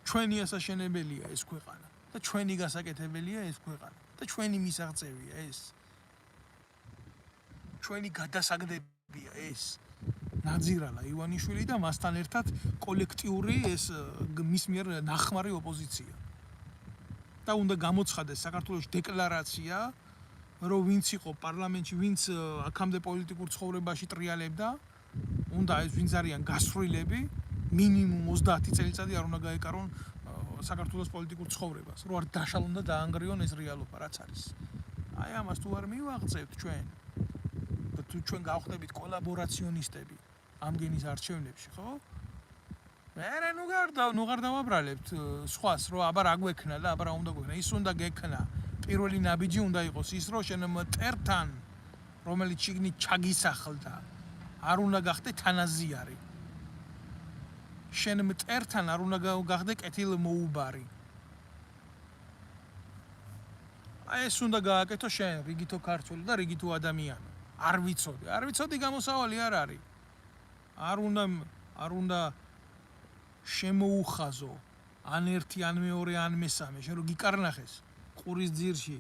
ჩვენი ასაშენებელია ეს ქვეყანა და ჩვენი გასაკეთებელია ეს ქვეყანა და ჩვენი მისაღწევია ეს. ჩვენი გადასაგდებია ეს. ნაძირალა ივანიშვილი და მასთან ერთად კოლექტიური ეს მის მიერ ნახმარი ოპოზიცია. და უნდა გამოცხადდეს საქართველოს დეკლარაცია, რომ ვინც იყო პარლამენტში, ვინც აქამდე პოლიტიკურ ცხოვრებაში ტრიალებდა, უნდა ეს ვინც არიან გასვლილები, მინიმუმ 30 წელიწადი არ უნდა გაეკარონ საქართველოს პოლიტიკურ ცხოვრებას, რომ არ დაშალონ და დაანგრიონ ეს რეალობა, რაც არის. აი ამას თუ არ მივაღწევთ ჩვენ და თუ ჩვენ გავხდებით კოლაბორაციონისტები ამ გენის არჩევნებში, ხო? მე ნუ გარ დავაბრალებთ სხვას, რომ აბა რა გვექნა და აბა რა უნდა გვექნა. ის უნდა გექნა. პირველი ნაბიჯი უნდა იყოს ის, რომ შენ მტერთან, რომელიც შიგნით ჩაგისახლდა, არ უნდა გახდე თანაზიარი. შენ მტერთან არ უნდა გახდე კეთილმოუბარი. აი ეს უნდა გააკეთო შენ, რიგითო ქართველი და რიგითო ადამიანი. არ ვიცოდი გამოსავალი არ არის. არ უნდა შემოუხაზო ან ერთი ან მეორე ან მესამე, შენ რო გიკარნახეს ყურის ძირში.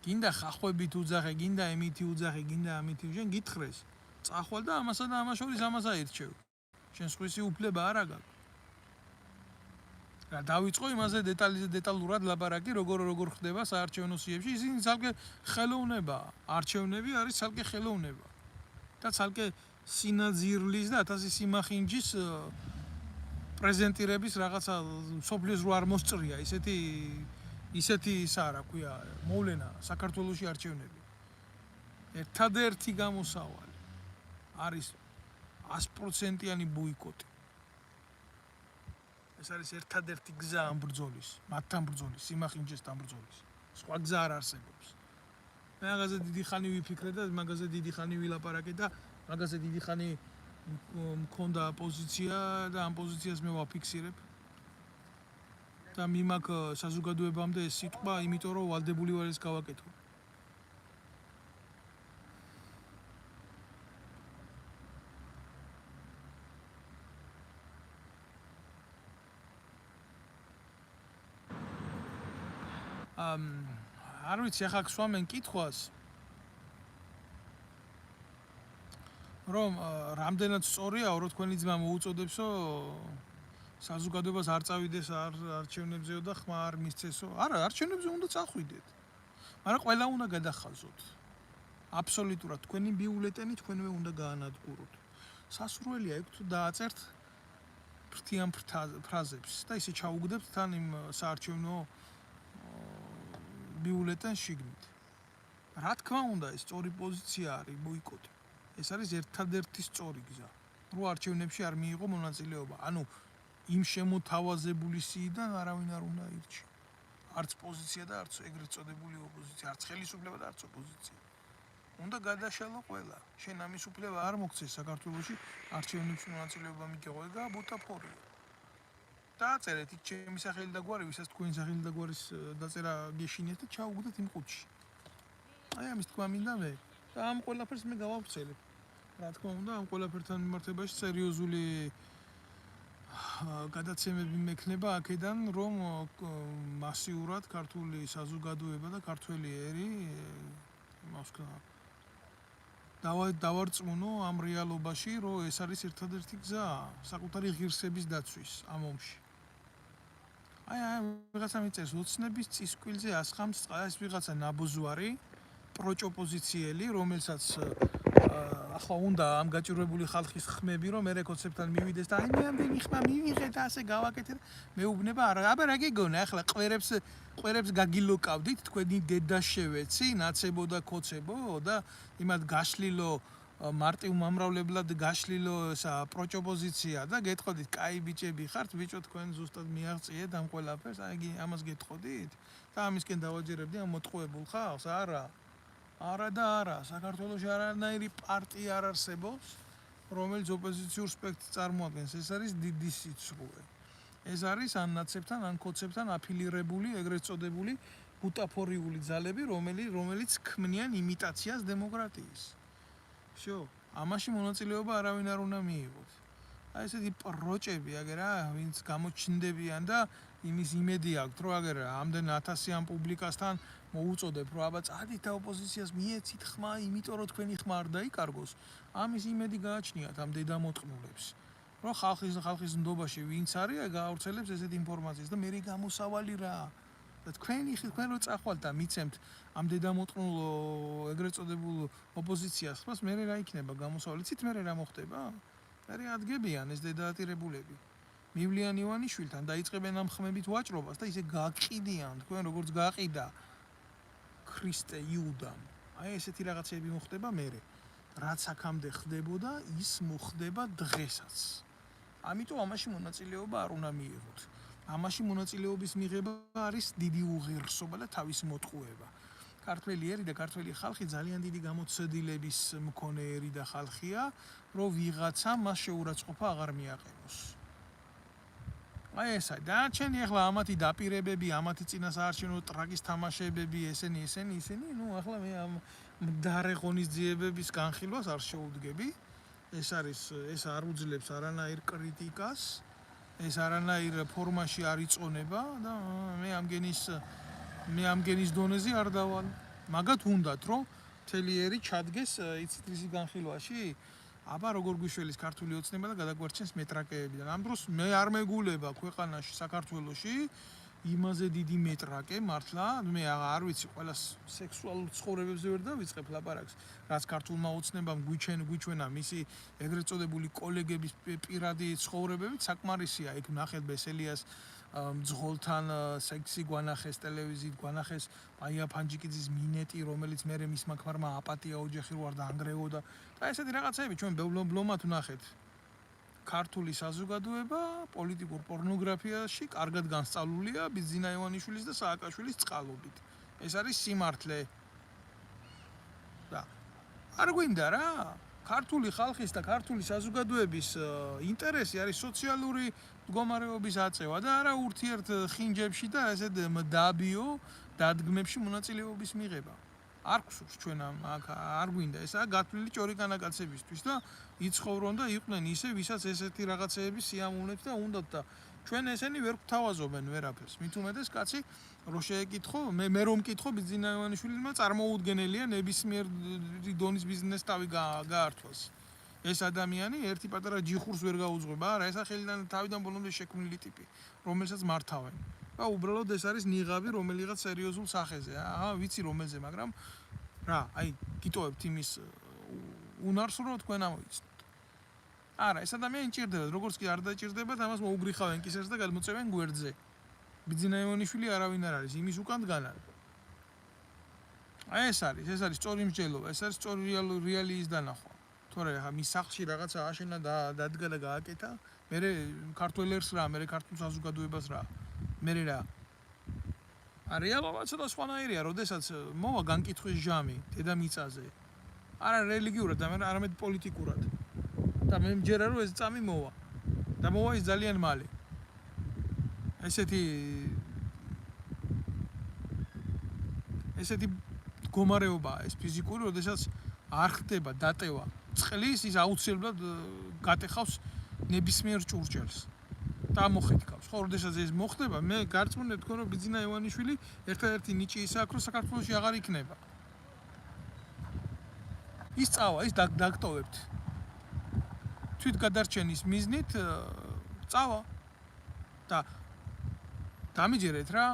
გინდა ხახვებით უძახე, გინდა ემითი უძახე, გინდა ამითი, შენ გითხრეს. წახვალ და ამასა და ამას შორის ამას აირჩევ. შენ სხვისი უფლება არა გაქვს. რა დავიწყო იმაზე დეტალურად ლაპარაკი, როგორ ხდება საარჩევნო სიებში, ისინი ცალკე ხელოვნებაა. არჩევნები არის ცალკე ხელოვნება. და ცალკე სინაძირლის და 1000 სიმახინჯის პრეზენტირების რაღაცა სოფლის რო არ მოსწრია, ისეთი ისა რა ქვია, მოვლენა საქართველოში არჩევნები. ერთადერთი გამოსავალი არის 100%-იანი ბოიკოტი. ეს არის ერთადერთი გზა ამ ბრძოლის, მათთან ბრძოლის, სიმახინჯესთან ბრძოლის. სხვა გზა არ არსებობს. მე მაგაზე დიდი ხანი ვიფიქრე და მაგაზე დიდი ხანი ვილაპარაკე და მაგაზე დიდი ხანი მქონდა პოზიცია და ამ პოზიციას მე ვაფიქსირებ. და მიმაქ საზოგადოებამდე ეს სიტყვა, იმიტომ რომ ვალდებული ვარ ეს გავაკეთო. არ ვიცი, ახლა გვსვამენ კითხვას, რომ რამდენად სწორია, რომ თქვენი ძმა მოუწოდებსო საზოგადოებას არ წავიდეს არჩევნებზეო და ხმა არ მისცესო. არა, არჩევნებზე უნდა წახვიდეთ. მაგრამ ყველა უნდა გადახაზოთ. აბსოლუტურად თქვენი ბიულეტენი თქვენვე უნდა გაანადგუროთ. სასურველია იქ თუ დააწერთ ფრთიან ფრაზებს და ისე ჩაუგდებთ თან იმ საარჩევნო ბიულეტენს შიგნით. რა თქმა უნდა, ეს სწორი პოზიცია არის ბოიკოტი. ეს არის ერთადერთი სწორი გზა. რო არჩევნებში არ მიიღო მონაწილეობა. ანუ იმ შემოთავაზებული სიიდან არავინ არ უნდა ირჩიო. არც პოზიცია და არც ეგრეთ წოდებული ოპოზიცია, არც ხელისუფლება და არც ოპოზიცია. უნდა გადაშალო ყველა. შენ ამის უფლება არ მოგცეს საქართველოში არჩევნებში მონაწილეობა მიგეღო ეგა ბუთაფორია. დააწერეთ იქ ჩემი სახელი და გვარი, ვისაც თქვენი სახელი და გვარის დაწერა გეშინეთ და ჩაუგდეთ იმ ყუთში. აი ამის თქვა მინდა მე. და ამ ყველაფერს მე გავავრცელებ. რა თქმა უნდა, ამ ყველაფერთან მიმართებაში სერიოზული გადაცემები მექნება აქედან, რომ მასიურად ქართული საზოგადოება და ქართველი ერი იმას ვქნა დავარწმუნო ამ რეალობაში, რომ ეს არის ერთადერთი გზა საკუთარი ღირსების დაცვის ამ ომში. აი ვიღაცა მიწერს ოცნების წისკვილზე ასხამს ეს ვიღაცა ნაბუზვარი პროჭოპოზიციელი, რომელსაც ახლა უნდა ამ გაჭირვებული ხალხის ხმები, რომ მე კონცეპტთან მივიდეს და აი მე ამდენი ხმა მივიღე და ასე გავაკეთე. მეუბნება არა, აბა რა გეგონა ახლა ყვერებს გაგილოკავდით თქვენი დედაშევეცი, ნაცებო და ქოცებო და იმათ გაშლილო მარტივ მომრავლებლად გაშლილო ესა პროჭოპოზიცია და გეტყოდით, კაი ბიჭები ხართ, ბიჭო თქვენ ზუსტად მიაღწიეთ ამ ყველაფერს, აი ამას გეტყოდით და ამისკენ დავაჯერებდი ამ მოტყუებულ ხალხს, არა. არა და არა, საქართველოში არანაირი პარტია არ არსებობს, რომელიც ოპოზიციურ სპექტრს წარმოადგენს. ეს არის დიდი სიცრუე. ეს არის ან ნაცებთან, ან ქოცებთან აფილირებული, ეგრეთ წოდებული ბუტაფორიული ძალები, რომელიც ქმნიან იმიტაციას დემოკრატიის. всё, ამაში მონაწილეობა არავინ არ უნდა მიიღოს. აი ესეთი პროჭები აგერ რა, ვინც გამოჩნდებიან და იმის იმედი აქვთ, რომ აგერ ამდენ 1000-იან პუბლიკასთან მოუწოდებ, რომ აბა წადით და ოპოზიციას მიეცით ხმა, იმიტომ რომ თქვენი ხმა არ დაიკარგოს. ამის იმედი გააჩნიათ ამ დედამოწყნულებს. რომ ხალხის ნდობაში ვინც არის, გაავრცელებს ესეთ ინფორმაციას და მე გამოსავალი რა. და თქვენ რო წახვალთ და მიცემთ ამ დედამოწყნულ ეგრეთ წოდებულ ოპოზიციას ხმას, მე რა იქნება გამოსავალი? ცით მე რა მოხდება? მე ადგებიან ეს დედაატირებულები. მივლიან ივანიშვილთან დაიწყებენ ამ ხმებით ვაჭრობას და ისე გაყიდიან თქვენ როგორც გაყიდა ქრისტე იუდამ. აი ესეთი რაღაცები მოხდება მე. რაც აქამდე ხდებოდა, ის მოხდება დღესაც. ამიტომ ამაში მონაწილეობა არ უნდა მიიღოთ. ამაში მონაწილეობის მიღება არის დიდი უღირსობა და თავის მოტყუება. ქართველი ერი და ქართველი ხალხი ძალიან დიდი გამოცდილების მქონე ერი და ხალხია, რომ ვიღაცა მას შეურაცხყოფა აღარ მიაყენოს. აი ესა დარჩენი ახლა ამათი დაპირებები, ამათი წინასაარჩევნო ტრაგის თამაშებები, ესენი, ნუ ახლა მე ამ მდარე ღონისძიებების განხილვას არ შეუდგები. ეს არ უძლებს არანაირ კრიტიკას, ეს არანაირ ფორმაში არ იწონება და მე ამგენის დონეზე არ დავალ. მაგათ უნდათ, რომ მთელი ერი ჩადგეს იცით ისი განხილვაში? აბა როგორ გვიშველის ქართული ოცნება და გადაგვარჩენს მეტრაკეებიდან. ამ დროს მე არ მეგულება ქვეყანაში, საქართველოში იმაზე დიდი მეტრაკე მართლა, მე არ ვიცი, ყველა სექსუალურ ცხოვრებებზე ვერ დავიწყებ ლაპარაკს, რაც ქართულმა ოცნებამ გვიჩვენა მისი ეგრეთ წოდებული კოლეგების პირადი ცხოვრებებით, საკმარისია იქ ნახეთ ბესელიას მძღოლთან სექსი გვანახეს ტელევიზიით, გვანახეს აია ფანჯიკიძის მინეტი, რომელიც მერე მისმა ქმარმა აპატია ოჯახი რო არ დაანგრევოდა და ესეთი რაღაცები ჩვენ ბლომად ვნახეთ. ქართული საზოგადოება პოლიტიკურ პორნოგრაფიაში კარგად განსწავლულია ბიძინა ივანიშვილის და სააკაშვილის წყალობით. ეს არის სიმართლე. და არ გვინდა რა, ქართული ხალხის და ქართული საზოგადოების ინტერესი არის სოციალური მდგომარეობის აწევა და არა ურთიერთ ხინჯებში და ესეთ მდაბიო დადგმებში მონაწილეობის მიღება. არ გსურს ჩვენ აქ არ გვინდა ესაა გათვლილი ჭორიკანაკაცებისთვის და იცხოვრონ და იყვნენ ისე ვისაც ესეთი რაღაცეები სიამოვნებს და უნდათ და ჩვენ ესენი ვერ გვთავაზობენ ვერაფერს. მით უმეტეს კაცი რო შეეკითხო, მე რომ მკითხო ბიძინა ივანიშვილმა წარმოუდგენელია ნებისმიერ დონის ბიზნეს თავი გაართვას. ეს ადამიანი ერთი პატარა ჯიხურს ვერ გაუძღვება, არა, ეს ხელიდან თავიდან ბოლომდე შექმნილი ტიპი, რომელსაც მართავენ. და უბრალოდ ეს არის ნიღაბი რომელიღაც სერიოზულ სახეზე. ვიცი რომელზე, მაგრამ რა, აი, გიტოვებთ იმის უნარს რომ თქვენ ამოიცნოთ. არა, ეს ადამიანი ჭირდება, როგორც კი არ დაჭირდებათ, ამას მოუგრიხავენ კისერს და გადმოწევენ გვერდზე. ბიძინა ივანიშვილი არავინ არ არის, იმის უკან დგანან. აი ეს არის სწორი მსჯელობა, ეს არის სწორი რეალიის დანახვა. თორე ახლა მის სახლში რაღაცა აშენა და დადგა და გააკეთა, მე ქართველერს რა, მე ქართულ საზოგადოებას რა. მე რა რეალობაც და სხვანაირია, როდესაც მოვა განკითხვის ჟამი დედამიწაზე არა რელიგიურად, არამედ პოლიტიკურად. და მე მჯერა რომ ეს წამი მოვა. და მოვა ის ძალიან მალე. ესეთი მდგომარეობაა ეს ფიზიკური, როდესაც არ ხდება დატევა წყლის, ის აუცილებლად გატეხავს ნებისმიერ ჭურჭელს. და მოხეთქავს. ხო, როდესაც ეს მოხდება, მე გარწმუნებული ვთქვა, რომ ბიძინა ივანიშვილი ერთადერთი ნიჭი ისაა, რომ საქართველოში აღარ იქნება. ის წავა, ის დაგტოვებთ. თვით გადარჩენის მიზნით წავა და დამიჯერეთ რა,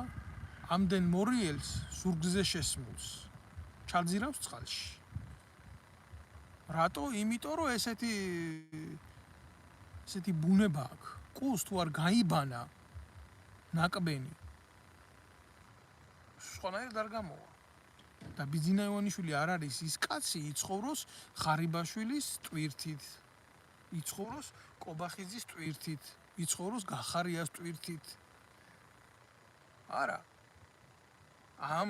ამდენ მორიელს ზურგზე შესმულს. ჩაძირავს წყალში. რატო? იმიტომ რომ ესეთი ბუნება აქვს. კუს თუ არ გაიბანა ნაკბენი. სხვანაირად არ გამოვა. და ბიძინა ივანიშვილი არ არის ის კაცი, იცხოვროს ხარიბაშვილის ტვირთით. იცხოვროს კობახიძის ტვირთით, იცხოვროს გახარიას ტვირთით. არა. ამ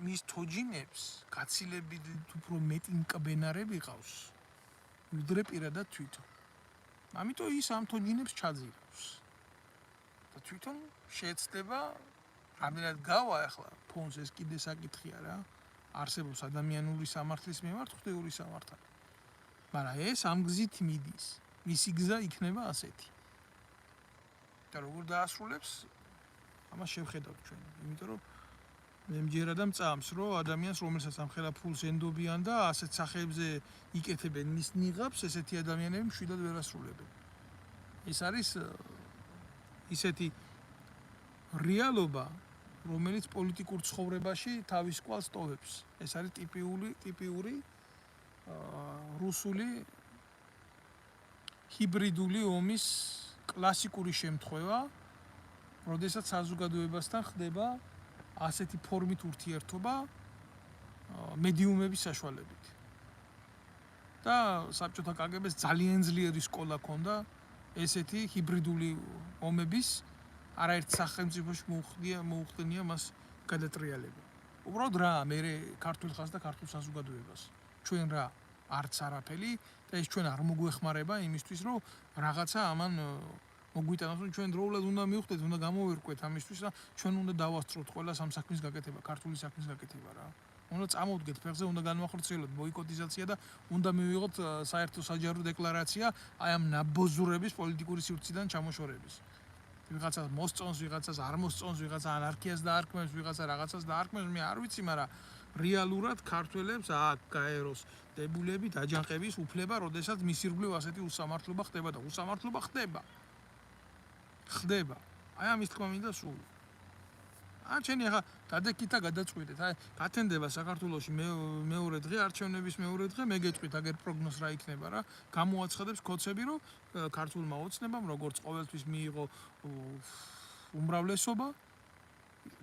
მის თოჯინებს გაცილებით უფრო მეტი მკბენარები ყავს. ვიდრე პირადად თვითონ. ამიტომ ის ამ თოჯინებს ჩაძირავს. და თვითონ შეეცდება რამდენად გავა ახლა ფონს ეს კიდე საკითხია რა. არსებობს ადამიანური სამართლის მიმართ ღვთიური სამართალი. მაგრამ ეს ამ გზით მიდის. მისი გზა იქნება ასეთი. და როგორ დაასრულებს? ამას შევხედავთ ჩვენ. იმიტომ რომ მე მჯერა და მწამს, რომ ადამიანს, რომელსაც ამხელა ფულს ენდობიან და ასეთ სახეებზე იკეთებენ მის ნიღაბს, ესეთი ადამიანები მშვიდად ვერ ასრულებენ. ეს არის ისეთი რეალობა, რომელიც პოლიტიკურ ცხოვრებაში თავის კვალს ტოვებს. ეს არის ტიპიური რუსული ჰიბრიდული ომის კლასიკური შემთხვევა, როდესაც საზოგადოებასთან ხდება ასეთი ფორმით ურთიერთობა მედიუმების საშუალებით. და საბჭოთა კგბ-ს ძალიან ძლიერი სკოლა ჰქონდა ესეთი ჰიბრიდული ომების არაერთ სახელმწიფოში მოუხდენია მას გადატრიალება. უბრალოდ რა, მე ქართულ ხალხს და ქართულ საზოგადოებას. ჩვენ რა არც არაფერი და ეს ჩვენ არ მოგვეხმარება იმისთვის, რომ რაღაცა ამან მოგვიტანოს, რომ ჩვენ დროულად უნდა მივხვდეთ, უნდა გამოვერკვეთ ამისთვის და ჩვენ უნდა დავასწროთ ყველა ამ საქმის გაკეთება, ქართული საქმის გაკეთება რა. უნდა წამოვდგეთ ფეხზე, უნდა განვახორციელოთ ბოიკოტიზაცია და უნდა მივიღოთ საერთო საჯარო დეკლარაცია აი ამ ნაბოზურების პოლიტიკური სივრციდან ჩამოშორების. ვიღაცა მოსწონს, ვიღაცას არ მოსწონს, ვიღაცა ანარქიას დაარქმევს, ვიღაცა რაღაცას დაარქმევს, მე არ ვიცი, მაგრამ რეალურად ქართველებს აქ გაეროს დებულებით აჯანყების უფლება, როდესაც მის ირგვლივ ასეთი უსამართლობა ხდება და უსამართლობა ხდება. აი ამის თქმა მინდა სულ. ჩვენი ახლა დადექითა გადაწყვეტეთ, აი გათენდება საქართველოში მეორე დღე, არჩევნების მეორე დღე, მე გეტყვით აგერ პროგნოზ რა იქნება რა, გამოაცხადებს კოცები, რომ ქართულმა ოცნებამ როგორც ყოველთვის მიიღო უმრავლესობა,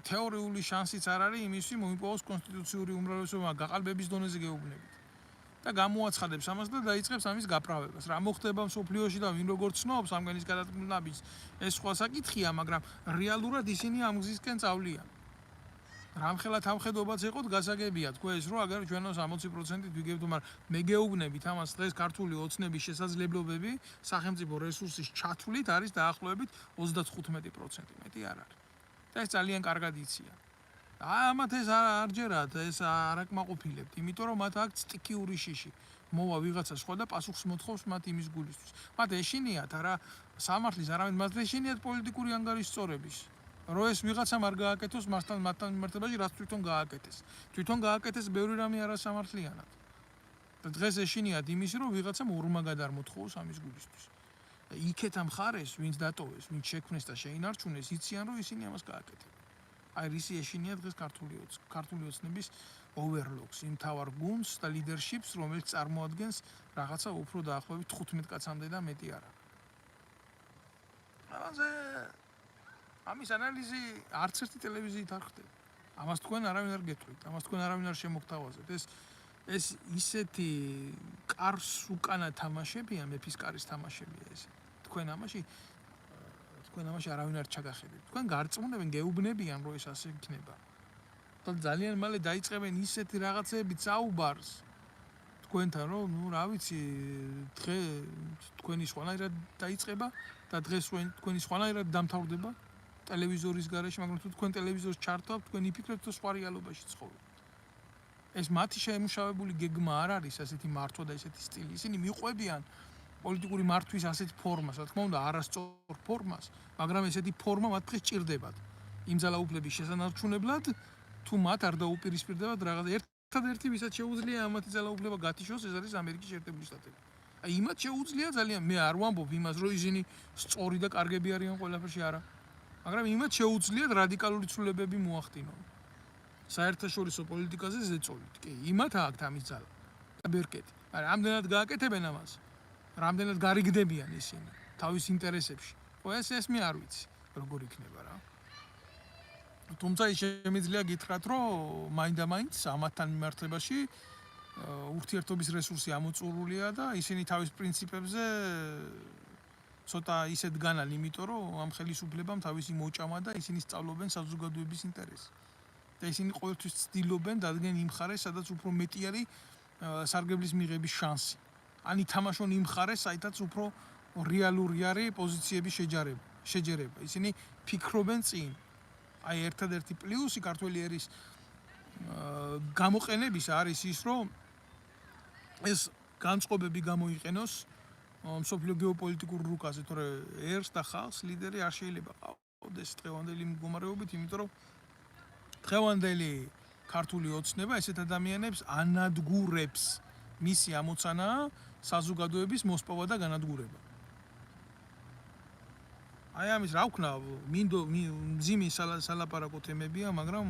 თეორიული შანსიც არ არის იმისთვის მოიპოვოს კონსტიტუციური უმრავლესობა გაყალბების დონეზე გეუბნებით. და გამოაცხადებს ამას და დაიწყებს ამის გაправებას. რა მოხდება მსოფლიოში და ვინ როგორ ცნობს ამგანის გადაწყვეტილების, ეს სხვა საკითხია, მაგრამ რეალურად ისინი ამ გზისკენ წავლიან. რამხელა თამხედობაც ეყოთ გასაგებია, თქვა ეს რომ აგერ ჩვენო 60%-ით ვიგებთ, მაგრამ მე გეუბნებით ამას დღეს ქართული ოცნების შესაძლებლობები სახელმწიფო რესურსის ჩათვლით არის დაახლოებით 35%, მეტი არ არის. და ეს ძალიან კარგად იციან. ამათ ეს არ ჯერათ, ეს არ აკმაყოფილებთ, იმიტომ რომ მათ აქვს სტიქიური შიში. მოვა ვიღაცა სხვა და პასუხს მოთხოვს მათ იმის გულისთვის. მათ ეშინიათ არა სამართლის, არამედ მათ ეშინიათ პოლიტიკური ანგარიშსწორების. რომ ეს ვიღაცამ არ გააკეთოს მასთან მიმართებაში, რაც თვითონ გააკეთეს. თვითონ გააკეთეს ბევრი რამე არასამართლიანად. და დღეს ეშინიათ იმისი, რომ ვიღაცამ ორმაგად არ მოთხოვოს ამის გულისთვის. იქეთ ამ ხარეს, ვინც დატოვეს, ვინც შექმნეს და შეინარჩუნეს, იციან რომ ისინი ამას გააკეთებენ. აი რისი ეშინია დღეს ქართული ოცნების overlocks, იმ თავარ გუნდს და leadership-ს, რომელიც წარმოადგენს რაღაცა უფრო დაახლოებით 15 კაცამდე და მეტი არა. ამის ანალიზი არც ერთი ტელევიზიით არ ხდება. ამას თქვენ არავინ არ გეტყვით, ამას თქვენ არავინ არ შემოგთავაზებთ. ეს ისეთი კარს უკანა თამაშებია, მეფის კარის თამაშებია ეს. თქვენ ამაში არავინ არ ჩაგახედეთ. თქვენ გარწმუნებენ, გეუბნებიან, რომ ეს ასე იქნება. და ძალიან მალე დაიწყებენ ისეთი რაღაცეები წაუბარს. თქვენთან რომ ნუ რა ვიცი დღე თქვენი სხვანაირად დაიწყება და დღეს თქვენი სხვანაირად დამთავრდება ტელევიზორის გარეშე, მაგრამ თუ თქვენ ტელევიზორს ჩართავთ, თქვენ იფიქრებთ რომ სხვა რეალობაში ცხოვრობთ. ეს მათი შემუშავებული გეგმა არ არის ასეთი მართვა და ესეთი სტილი. ისინი მიყვებიან პოლიტიკური მართვის ასეთ ფორმას, რა თქმა უნდა, არასწორ ფორმას, მაგრამ ესეთი ფორმა მათ დღეს ჭირდებათ. იმ ძალაუფლების შესანარჩუნებლად, თუ მათ არ დაუპირისპირდებათ რაღაც ერთადერთი, ვისაც შეუძლია ამათი ძალაუფლება გათიშოს, ეს არის ამერიკის შეერთებული შტატები. აი იმათ შეუძლია ძალიან, მე არ ვამბობ იმას, რომ ისინი სწორი და კარგები არიან ყველაფერში, არა. მაგრამ იმათ შეუძლიათ რადიკალური ცვლილებები მოახდინონ. საერთაშორისო პოლიტიკაზე ზეწოლით, კი, იმათ აქვთ ამის ძალა. და ბერკეტი. მაგრამ ამდენად გააკეთებენ ამას, რამდენად გარიგდებიან ისინი თავის ინტერესებში. ხო, ეს მე არ ვიცი, როგორ იქნება რა. თუმცა ის შემიძლია გითხრათ, რომ მაინდა-მაინც ამათთან მიმართებაში ურთიერთობის რესურსი ამოწურულია და ისინი თავის პრინციპებზე ცოტა ისეთ განან, იმიტომ რომ ამ ხელისუფლებამ თავისი მოჭამა და ისინი სწავლობენ საზოგადოების ინტერესს. და ისინი ყოველთვის ცდილობენ დადგენ იმ მხარეს, სადაც უფრო მეტი არის სარგებლის მიღების შანსი. ან ითამაშონ იმ მხარეს, საიდანაც უფრო რეალური არის პოზიციების შეჯერება. ისინი ფიქრობენ წინ. აი ერთადერთი პლუსი ქართველი ერის გამოყენების არის ის, რომ ეს განწყობები გამოიყენოს მსოფლიო გეოპოლიტიკურ რუკაზე, თორე ერს და ხალხს ლიდერი არ შეიძლება ყავდეს დღევანდელი მდგომარეობით, იმიტომ რომ დღევანდელი ქართული ოცნება ესეთ ადამიანებს ანადგურებს. მისი ამოცანაა საზოგადოების მოსპოვა და განადგურება. აი ამის რა ვქნა, მძიმე სალაპარაკო თემებია, მაგრამ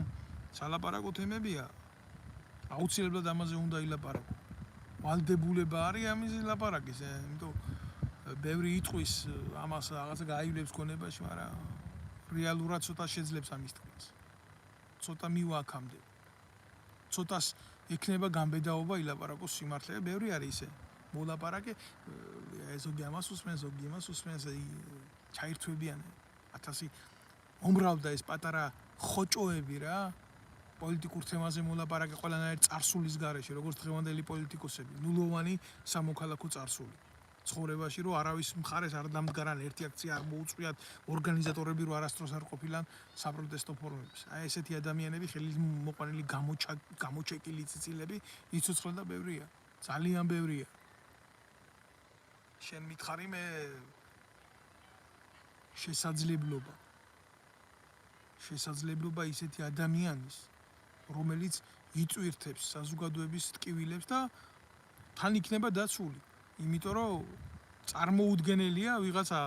სალაპარაკო თემებია. აუცილებლად ამაზე უნდა ილაპარაკო. ვალდებულება არის ამის ლაპარაკის, იმიტომ ბევრი იტყვის ამას რაღაცა გაივლებს გონებაში, მაგრამ რეალურად ცოტა შეძლებს ამის თქმას. ცოტა მივაქამდე. ცოტას ექნება გამბედაობა ილაპარაკოს სიმართლე. ბევრი არის ისე მოლაპარაკე, ზოგი ამას უსმენს, ზოგი იმას უსმენს, ჩაირთვებიან 1000 უმრავდა ეს პატარა ხოჭოები რა. პოლიტიკურ თემაზე მოლაპარაკე ყველანაირ წარსულის გარეშე, როგორც დღევანდელი პოლიტიკოსები, ნულოვანი სამოქალაქო წარსული. ცხოვრებაში რომ არავის მხარეს არ დამდგარან, ერთი აქცია არ მოუწყვიათ, ორგანიზატორები რო არასდროს არ ყოფილან საპროტესტო ფორუმებში. აი ესეთი ადამიანები, ხელით მოყვანილი გამოჩეკილი ციცილები, იცოცხლე და ბევრია. ძალიან ბევრია. შენ მითხარი მე შესაძლებლობა ისეთი ადამიანის, რომელიც იწვირთებს საზოგადოების ტკივილებს და თან იქნება დაცული. იმიტომ რომ წარმოუდგენელია ვიღაცა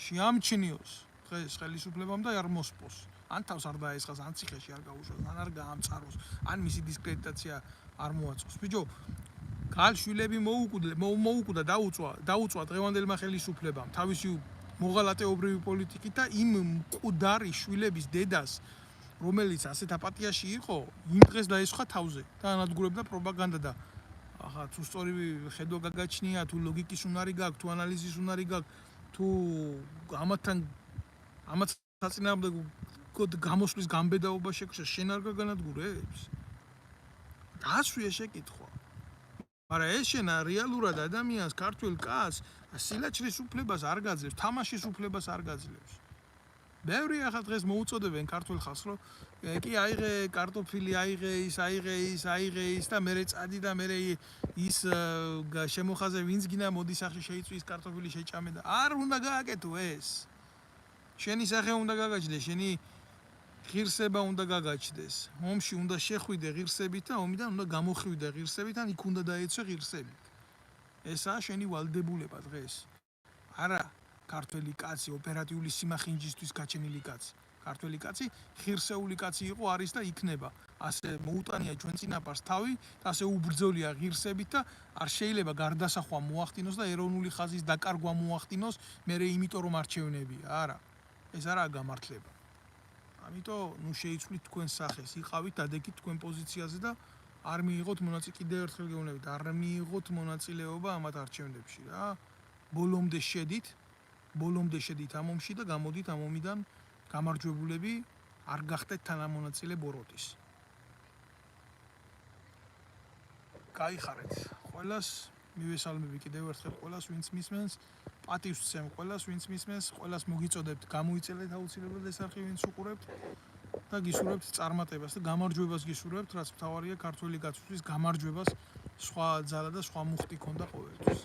შეამჩნიოს დღეს ხელისუფლებამ და არ მოსპოს. ან თავს არ დაესხას, ან ციხეში არ გაუშვას, ან არ გაამწაროს, ან მისი დისკრედიტაცია არ მოაწყოს. ბიჭო, გალშვილები მოუკვდა დაუწვა დღევანდელმა ხელისუფლებამ თავისი მოღალატეობრივი პოლიტიკით და იმ მკვდარი შვილების დედას, რომელიც ასეთ აპატიაში იყო, იმ დღეს დაესხა თავზე და ანადგურებდა პროპაგანდა და ახლა თუ სწორი ხედვა გაგაჩნია, თუ ლოგიკის უნარი გაქვს, თუ ანალიზის უნარი გაქვს, თუ ამათ საწინააღმდეგო გამოსვლის გამბედაობა შეგჭირს, შენ არ გაგანადგურებს? დაასვია შეკითხვა. მაგრამ ეს შენ რეალურად ადამიანს, ქართველ კაცს, სილაჩრის უფლებას არ გაძლევს, თამაშის უფლებას არ გაძლევს. ბევრი ახლა დღეს მოუწოდებენ ქართველ ხალხს, რომ კი აიღე კარტოფილი, აიღე ის და მერე წადი და მერე ის შემოხაზე ვინც გინდა მოდი სახში შეიწვის კარტოფილი შეჭამე და არ უნდა გააკეთო ეს. შენი სახე უნდა გაგაჩნდეს, შენი ღირსება უნდა გაგაჩნდეს. ომში უნდა შეხვიდე ღირსებით და ომიდან უნდა გამოხვიდე ღირსებით, ან იქ უნდა დაეცვე ღირსებით. ესაა შენი ვალდებულება დღეს. არა ქართველი კაცი ოპერატიული სიმახინჯისთვის გაჩენილი კაცი. ქართველი კაცი ღირსეული კაცი იყო, არის და იქნება. ასე მოუტანია ჩვენ წინაპარს თავი, ასე უბრძოლია ღირსებით და არ შეიძლება გარდასახვა მოახდინოს და ეროვნული ხაზის დაკარგვა მოახდინოს, მერე იმიტომ რომ არჩევნებია. არა. ეს არაა გამართლება. ამიტომ ნუ შეიცვლით თქვენ სახეს, იყავით დადეკით თქვენ პოზიციაზე და არ მიიღოთ მონაწილე, კიდევ ერთხელ გეუბნებით, არ მიიღოთ მონაწილეობა ამათ არჩევნებში რა. ბოლომდე შედით ამ ომში და გამოდით ამ ომიდან გამარჯვებულები, არ გახდეთ თანამონაწილე ბოროტის. გაიხარეთ. ყველას მივესალმები კიდევ ერთხელ ყველას ვინც მისმენს პატივს ვცემ ყველას ვინც მისმენს ყველას მოგიწოდებთ გამოიწელეთ აუცილებლად ეს არხი ვინც უყურებთ და გისურვებთ წარმატებას და გამარჯვებას გისურვებთ რაც მთავარია ქართველი გაცვლის გამარჯვებას სხვა ძალა და სხვა მუხტი ქონდა ყოველთვის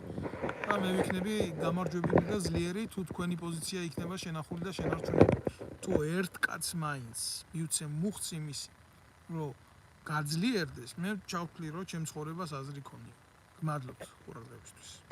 და მე ვიქნები გამარჯვებული და ძლიერი თუ თქვენი პოზიცია იქნება შენახული და შენარჩუნებული თუ ერთ კაცს მაინც მივცე მუხტს იმისი რომ გაძლიერდეს მე ჩავთვლი რომ ჩემ ცხოვრებას აზრი ქონია გმადლობთ ყურადღებისთვის